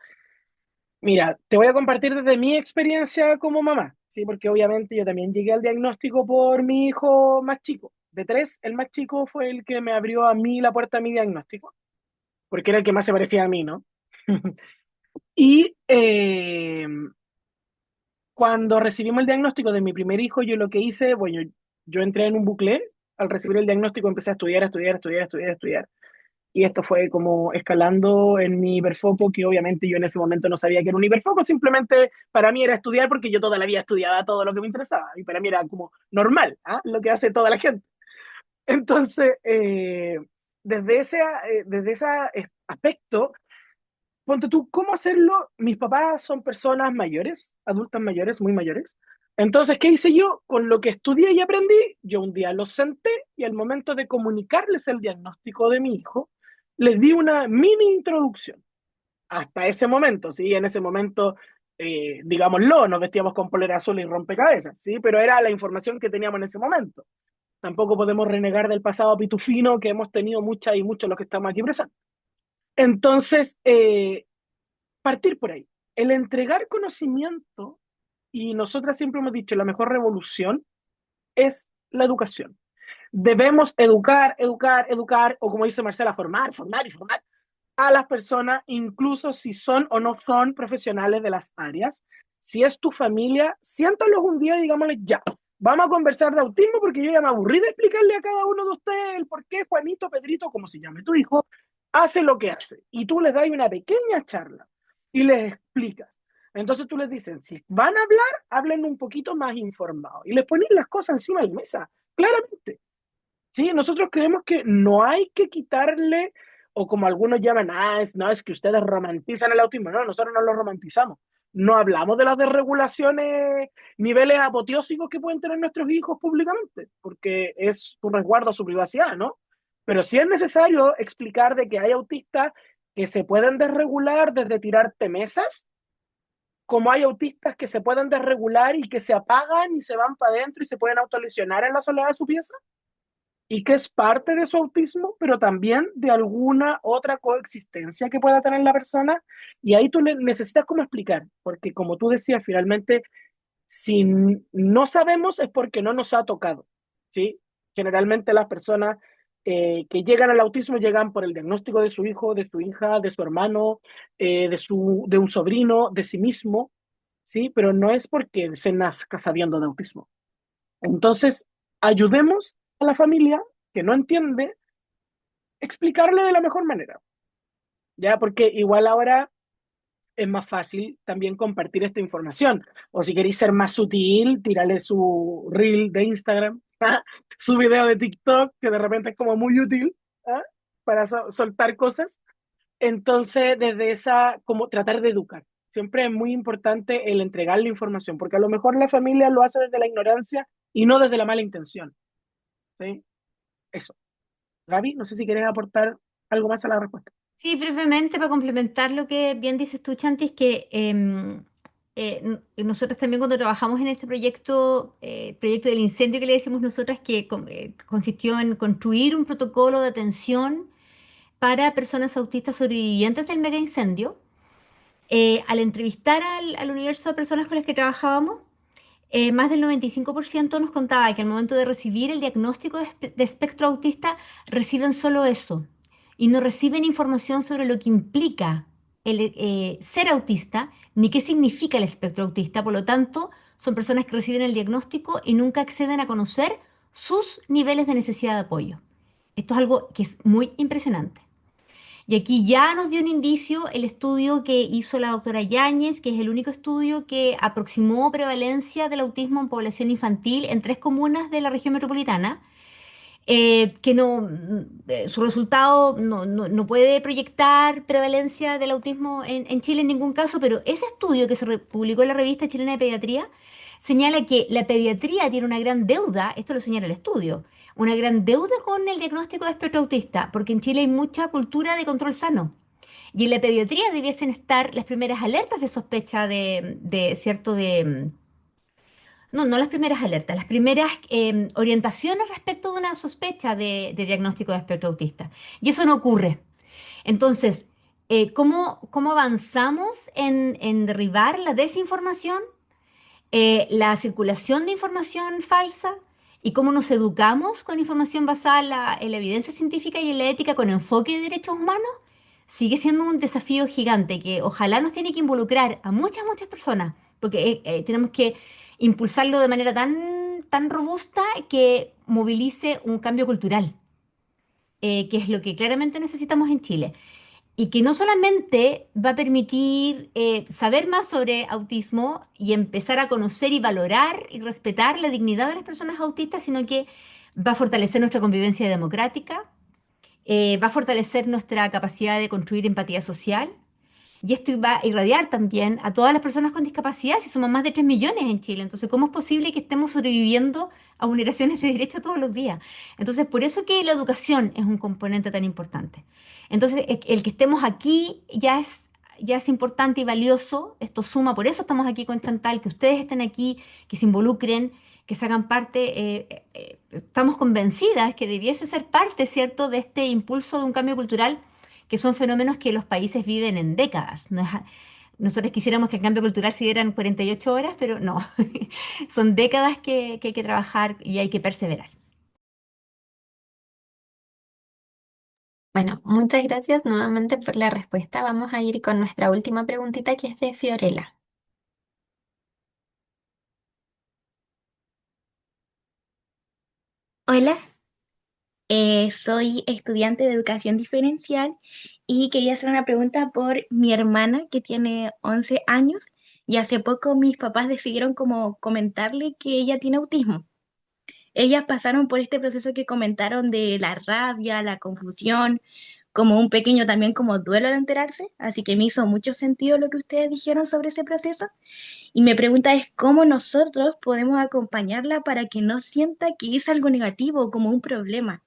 mira, te voy a compartir desde mi experiencia como mamá, ¿sí? Porque obviamente yo también llegué al diagnóstico por mi hijo más chico. De tres, el más chico fue el que me abrió a mí la puerta a mi diagnóstico, porque era el que más se parecía a mí, ¿no? Y cuando recibimos el diagnóstico de mi primer hijo, yo lo que hice, bueno, yo entré en un bucle. Al recibir el diagnóstico empecé a estudiar, a estudiar, a estudiar, a estudiar, a estudiar. Y esto fue como escalando en mi hiperfoco, que obviamente yo en ese momento no sabía que era un hiperfoco, simplemente para mí era estudiar porque yo toda la vida estudiaba todo lo que me interesaba y para mí era como normal, ¿ah? Lo que hace toda la gente. Entonces, desde ese aspecto, ponte tú, ¿cómo hacerlo? Mis papás son personas mayores, adultas mayores, muy mayores. Entonces, ¿qué hice yo? Con lo que estudié y aprendí, yo un día los senté y al momento de comunicarles el diagnóstico de mi hijo, les di una mini introducción. Hasta ese momento, ¿sí? En ese momento, digámoslo, nos vestíamos con polera azul y rompecabezas, ¿sí? Pero era la información que teníamos en ese momento. Tampoco podemos renegar del pasado pitufino que hemos tenido muchas y muchos los que estamos aquí presentes. Entonces, partir por ahí. El entregar conocimiento, y nosotras siempre hemos dicho, la mejor revolución es la educación. Debemos educar, educar, educar, o como dice Marcela, formar, formar y formar a las personas, incluso si son o no son profesionales de las áreas. Si es tu familia, siéntalos un día y digámosles, ya, vamos a conversar de autismo porque yo ya me aburrí de explicarle a cada uno de ustedes el por qué Juanito, Pedrito, como se llame tu hijo, hace lo que hace. Y tú les das una pequeña charla y les explicas. Entonces tú les dices, si van a hablar, hablen un poquito más informados y les ponen las cosas encima de la mesa, claramente. Sí, nosotros creemos que no hay que quitarle, o como algunos llaman, no, es que ustedes romantizan el autismo. No, nosotros no lo romantizamos. No hablamos de las desregulaciones, niveles apoteósicos que pueden tener nuestros hijos públicamente, porque es un resguardo a su privacidad, ¿no? Pero sí es necesario explicar de que hay autistas que se pueden desregular desde tirarte mesas, como hay autistas que se pueden desregular y que se apagan y se van para adentro y se pueden autolesionar en la soledad de su pieza y que es parte de su autismo, pero también de alguna otra coexistencia que pueda tener la persona. Y ahí tú le necesitas como explicar, porque como tú decías, finalmente, si no sabemos es porque no nos ha tocado, ¿sí? Generalmente las personas que llegan al autismo llegan por el diagnóstico de su hijo, de su hija, de su hermano, de un sobrino, de sí mismo, ¿sí? Pero no es porque se nazca sabiendo de autismo. Entonces, ayudemos a la familia que no entiende, explicarle de la mejor manera, ¿ya? Porque igual ahora es más fácil también compartir esta información. O si queréis ser más sutil, tirarle su reel de Instagram, ¿ah? Su video de TikTok, que de repente es como muy útil, ¿ah? Para soltar cosas. Entonces, desde esa, como tratar de educar. Siempre es muy importante el entregar la información, porque a lo mejor la familia lo hace desde la ignorancia y no desde la mala intención, ¿sí? Eso. Gaby, no sé si quieres aportar algo más a la respuesta. Sí, brevemente para complementar lo que bien dices tú, Chanti, es que nosotros también cuando trabajamos en este proyecto, proyecto del incendio que le decimos nosotras, que consistió en construir un protocolo de atención para personas autistas sobrevivientes del mega incendio, al entrevistar al universo de personas con las que trabajábamos, más del 95% nos contaba que al momento de recibir el diagnóstico de espectro autista reciben solo eso y no reciben información sobre lo que implica ser autista ni qué significa el espectro autista. Por lo tanto, son personas que reciben el diagnóstico y nunca acceden a conocer sus niveles de necesidad de apoyo. Esto es algo que es muy impresionante. Y aquí ya nos dio un indicio el estudio que hizo la doctora Yáñez, que es el único estudio que aproximó prevalencia del autismo en población infantil en 3 comunas de la región metropolitana, que no, su resultado no puede proyectar prevalencia del autismo en Chile en ningún caso, pero ese estudio que se publicó en la revista Chilena de Pediatría señala que la pediatría tiene una gran deuda, esto lo señala el estudio, una gran deuda con el diagnóstico de espectro autista, porque en Chile hay mucha cultura de control sano. Y en la pediatría debiesen estar las primeras alertas de sospecha cierto, no las primeras alertas, las primeras orientaciones respecto de una sospecha de diagnóstico de espectro autista. Y eso no ocurre. Entonces, ¿cómo avanzamos en derribar la desinformación, la circulación de información falsa y cómo nos educamos con información basada en la evidencia científica y en la ética con enfoque de derechos humanos? Sigue siendo un desafío gigante que ojalá nos tiene que involucrar a muchas, muchas personas, porque tenemos que impulsarlo de manera tan robusta que movilice un cambio cultural, que es lo que claramente necesitamos en Chile. Y que no solamente va a permitir saber más sobre autismo y empezar a conocer y valorar y respetar la dignidad de las personas autistas, sino que va a fortalecer nuestra convivencia democrática, va a fortalecer nuestra capacidad de construir empatía social. Y esto va a irradiar también a todas las personas con discapacidad, si somos más de 3 millones en Chile. Entonces, ¿cómo es posible que estemos sobreviviendo a vulneraciones de derechos todos los días? Entonces, por eso que la educación es un componente tan importante. Entonces, el que estemos aquí ya es importante y valioso. Esto suma, por eso estamos aquí con Chantal, que ustedes estén aquí, que se involucren, que se hagan parte. Estamos convencidas que debiese ser parte, ¿cierto?, de este impulso de un cambio cultural que son fenómenos que los países viven en décadas. Nosotros quisiéramos que el cambio cultural se diera en 48 horas, pero no. Son décadas que hay que trabajar y hay que perseverar. Bueno, muchas gracias nuevamente por la respuesta. Vamos a ir con nuestra última preguntita que es de Fiorella. Hola, soy estudiante de educación diferencial y quería hacer una pregunta por mi hermana que tiene 11 años y hace poco mis papás decidieron como comentarle que ella tiene autismo. Ellas pasaron por este proceso que comentaron de la rabia, la confusión, como un pequeño también como duelo al enterarse, así que me hizo mucho sentido lo que ustedes dijeron sobre ese proceso. Y mi pregunta es cómo nosotros podemos acompañarla para que no sienta que es algo negativo, como un problema.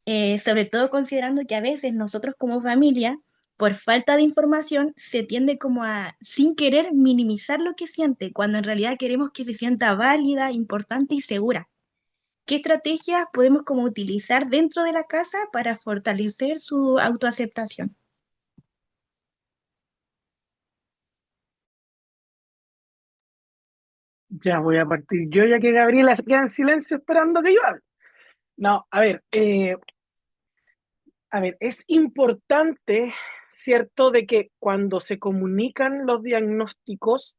Sobre todo considerando que a veces nosotros como familia, por falta de información, se tiende como a, sin querer, minimizar lo que siente, cuando en realidad queremos que se sienta válida, importante y segura. ¿Qué estrategias podemos como utilizar dentro de la casa para fortalecer su autoaceptación? Ya voy a partir yo, ya que Gabriela se queda en silencio esperando que yo hable. No, a ver, es importante, ¿cierto?, de que cuando se comunican los diagnósticos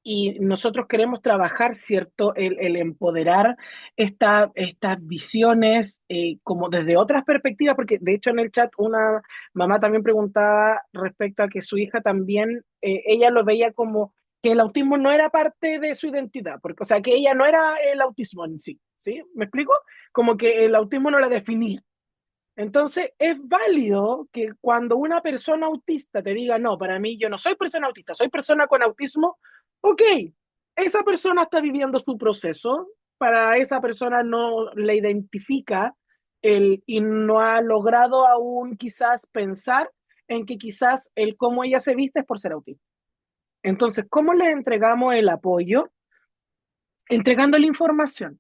y nosotros queremos trabajar, ¿cierto?, el empoderar estas visiones como desde otras perspectivas, porque de hecho en el chat una mamá también preguntaba respecto a que su hija también, ella lo veía como que el autismo no era parte de su identidad, porque, o sea, que ella no era el autismo en sí, ¿sí? ¿Me explico? Como que el autismo no la definía. Entonces, es válido que cuando una persona autista te diga, no, para mí yo no soy persona autista, soy persona con autismo, ok, esa persona está viviendo su proceso, para esa persona no le identifica y no ha logrado aún quizás pensar en que quizás el cómo ella se viste es por ser autista. Entonces, ¿cómo le entregamos el apoyo? Entregando la información.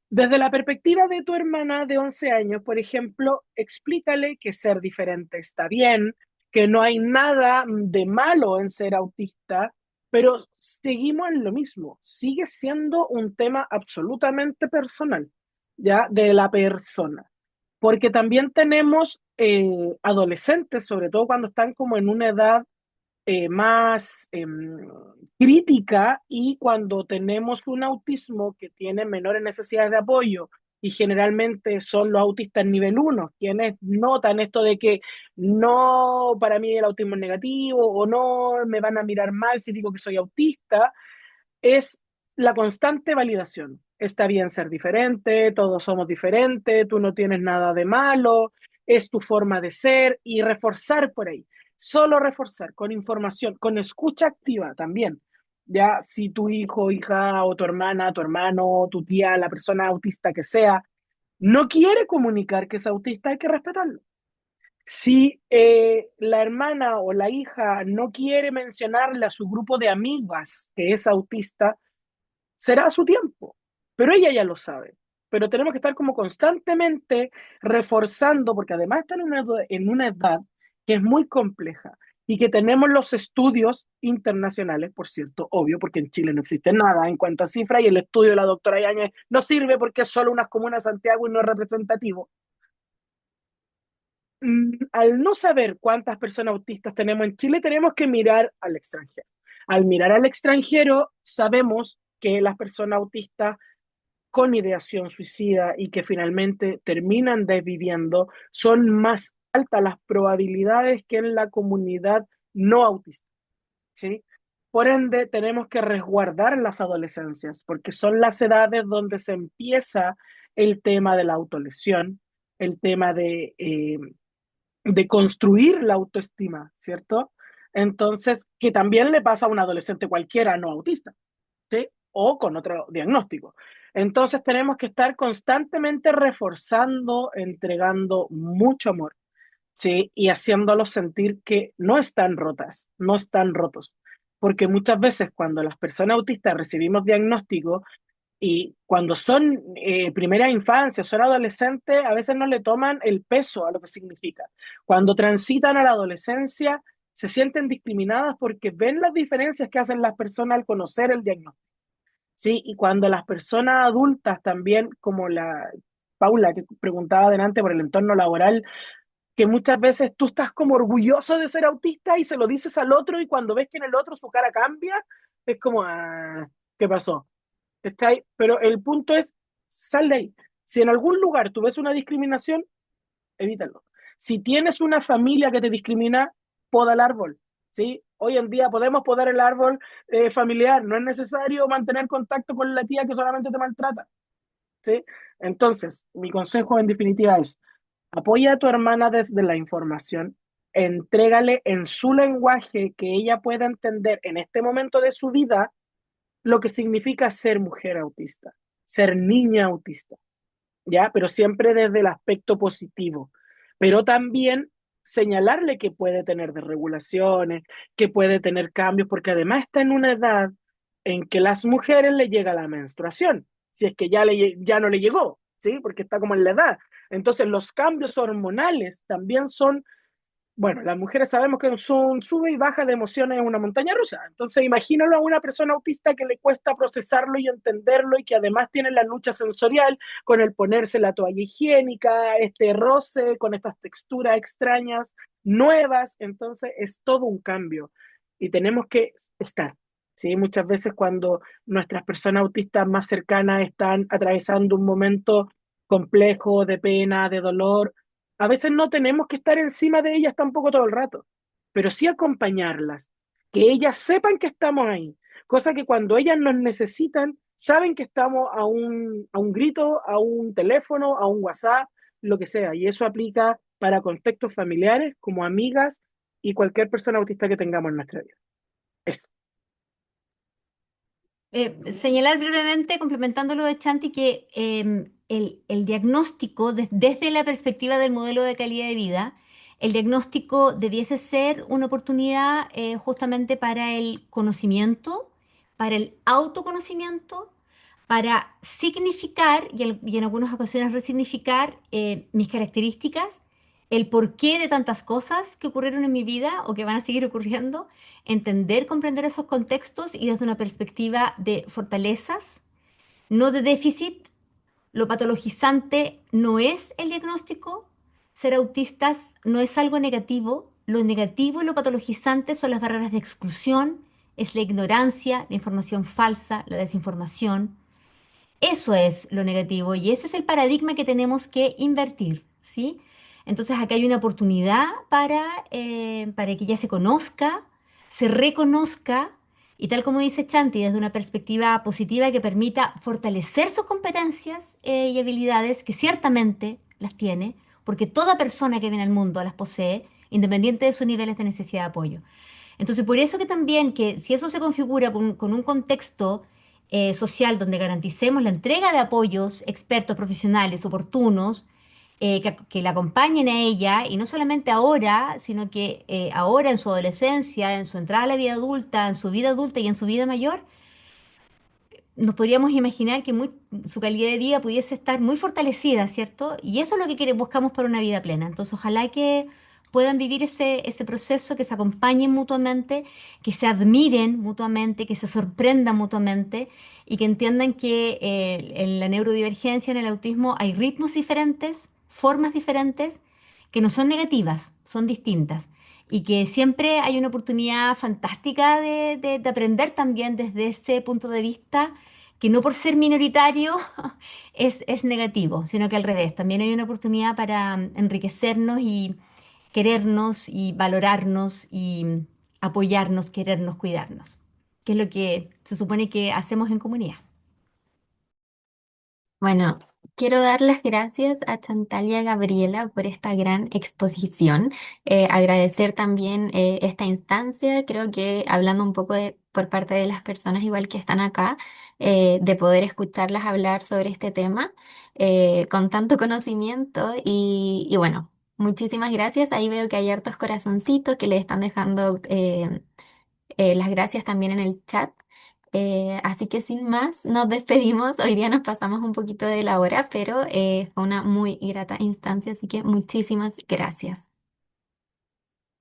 Desde la perspectiva de tu hermana de 11 años, por ejemplo, explícale que ser diferente está bien, que no hay nada de malo en ser autista, pero seguimos en lo mismo, sigue siendo un tema absolutamente personal, ¿ya? De la persona, porque también tenemos adolescentes, sobre todo cuando están como en una edad más crítica y cuando tenemos un autismo que tiene menores necesidades de apoyo y generalmente son los autistas nivel uno quienes notan esto de que no, para mí el autismo es negativo o no, me van a mirar mal si digo que soy autista, es la constante validación. Está bien ser diferente, todos somos diferentes, tú no tienes nada de malo, es tu forma de ser y reforzar por ahí. Solo reforzar con información, con escucha activa también. Ya si tu hijo, hija o tu hermana, tu hermano, tu tía, la persona autista que sea, no quiere comunicar que es autista, hay que respetarlo. Si la hermana o la hija no quiere mencionarle a su grupo de amigas que es autista, será a su tiempo, pero ella ya lo sabe. Pero tenemos que estar como constantemente reforzando, porque además están en una edad que es muy compleja y que tenemos los estudios internacionales, por cierto, obvio, porque en Chile no existe nada en cuanto a cifras y el estudio de la doctora Yáñez no sirve porque es solo unas comunas de Santiago y no es representativo. Al no saber cuántas personas autistas tenemos en Chile, tenemos que mirar al extranjero. Al mirar al extranjero, sabemos que las personas autistas con ideación suicida y que finalmente terminan desviviendo, son más altas las probabilidades que en la comunidad no autista, ¿sí? Por ende, tenemos que resguardar las adolescencias, porque son las edades donde se empieza el tema de la autolesión, el tema de construir la autoestima, ¿cierto? Entonces, que también le pasa a un adolescente cualquiera no autista, ¿sí? O con otro diagnóstico. Entonces tenemos que estar constantemente reforzando, entregando mucho amor, ¿sí? Y haciéndolos sentir que no están rotas, no están rotos. Porque muchas veces cuando las personas autistas recibimos diagnóstico y cuando son primera infancia, son adolescentes, a veces no le toman el peso a lo que significa. Cuando transitan a la adolescencia, se sienten discriminadas porque ven las diferencias que hacen las personas al conocer el diagnóstico. Sí, y cuando las personas adultas también, como la Paula que preguntaba delante por el entorno laboral, que muchas veces tú estás como orgulloso de ser autista y se lo dices al otro y cuando ves que en el otro su cara cambia, es como, ah, ¿qué pasó? ¿Está ahí? Pero el punto es, sal de ahí. Si en algún lugar tú ves una discriminación, evítalo. Si tienes una familia que te discrimina, poda el árbol, ¿sí? Hoy en día podemos podar el árbol familiar, no es necesario mantener contacto con la tía que solamente te maltrata, ¿sí? Entonces, mi consejo en definitiva es, apoya a tu hermana desde la información, entrégale en su lenguaje que ella pueda entender en este momento de su vida lo que significa ser mujer autista, ser niña autista, ¿ya? Pero siempre desde el aspecto positivo, pero también señalarle que puede tener desregulaciones, que puede tener cambios, porque además está en una edad en que las mujeres le llega la menstruación, si es que ya no le llegó, ¿sí? Porque está como en la edad. Entonces los cambios hormonales también son bueno, las mujeres sabemos que son sube y baja de emociones en una montaña rusa. Entonces, imagínalo a una persona autista que le cuesta procesarlo y entenderlo y que además tiene la lucha sensorial con el ponerse la toalla higiénica, este roce, con estas texturas extrañas, nuevas. Entonces, es todo un cambio y tenemos que estar. ¿Sí? Muchas veces cuando nuestras personas autistas más cercanas están atravesando un momento complejo de pena, de dolor, a veces no tenemos que estar encima de ellas tampoco todo el rato, pero sí acompañarlas, que ellas sepan que estamos ahí, cosa que cuando ellas nos necesitan, saben que estamos a un grito, a un teléfono, a un WhatsApp, lo que sea, y eso aplica para contextos familiares, como amigas y cualquier persona autista que tengamos en nuestra vida. Eso. Señalar brevemente, complementando lo de Chanti, que el diagnóstico, desde la perspectiva del modelo de calidad de vida, el diagnóstico debiese ser una oportunidad justamente para el conocimiento, para el autoconocimiento, para significar y en algunas ocasiones resignificar mis características, el porqué de tantas cosas que ocurrieron en mi vida o que van a seguir ocurriendo, entender, comprender esos contextos y desde una perspectiva de fortalezas, no de déficit. Lo patologizante no es el diagnóstico. Ser autistas no es algo negativo. Lo negativo y lo patologizante son las barreras de exclusión, es la ignorancia, la información falsa, la desinformación. Eso es lo negativo y ese es el paradigma que tenemos que invertir, ¿sí? Entonces acá hay una oportunidad para que ella se conozca, se reconozca y tal como dice Chanti, desde una perspectiva positiva que permita fortalecer sus competencias y habilidades, que ciertamente las tiene, porque toda persona que viene al mundo las posee, independiente de sus niveles de necesidad de apoyo. Entonces, por eso que también, que si eso se configura con un contexto social donde garanticemos la entrega de apoyos expertos, profesionales, oportunos, que la acompañen a ella, y no solamente ahora, sino que ahora en su adolescencia, en su entrada a la vida adulta, en su vida adulta y en su vida mayor, nos podríamos imaginar que su calidad de vida pudiese estar muy fortalecida, ¿cierto? Y eso es lo que buscamos para una vida plena. Entonces, ojalá que puedan vivir ese proceso, que se acompañen mutuamente, que se admiren mutuamente, que se sorprendan mutuamente y que entiendan que en la neurodivergencia, en el autismo, hay ritmos diferentes, formas diferentes, que no son negativas, son distintas y que siempre hay una oportunidad fantástica de aprender también desde ese punto de vista, que no por ser minoritario es negativo, sino que al revés, también hay una oportunidad para enriquecernos y querernos y valorarnos y apoyarnos, querernos, cuidarnos, que es lo que se supone que hacemos en comunidad. Bueno, quiero dar las gracias a Chantal y a Gabriela por esta gran exposición. Agradecer también esta instancia, creo que hablando un poco por parte de las personas igual que están acá, de poder escucharlas hablar sobre este tema con tanto conocimiento y bueno, muchísimas gracias. Ahí veo que hay hartos corazoncitos que le están dejando las gracias también en el chat. Así que sin más, nos despedimos. Hoy día nos pasamos un poquito de la hora, pero fue una muy grata instancia, así que muchísimas gracias.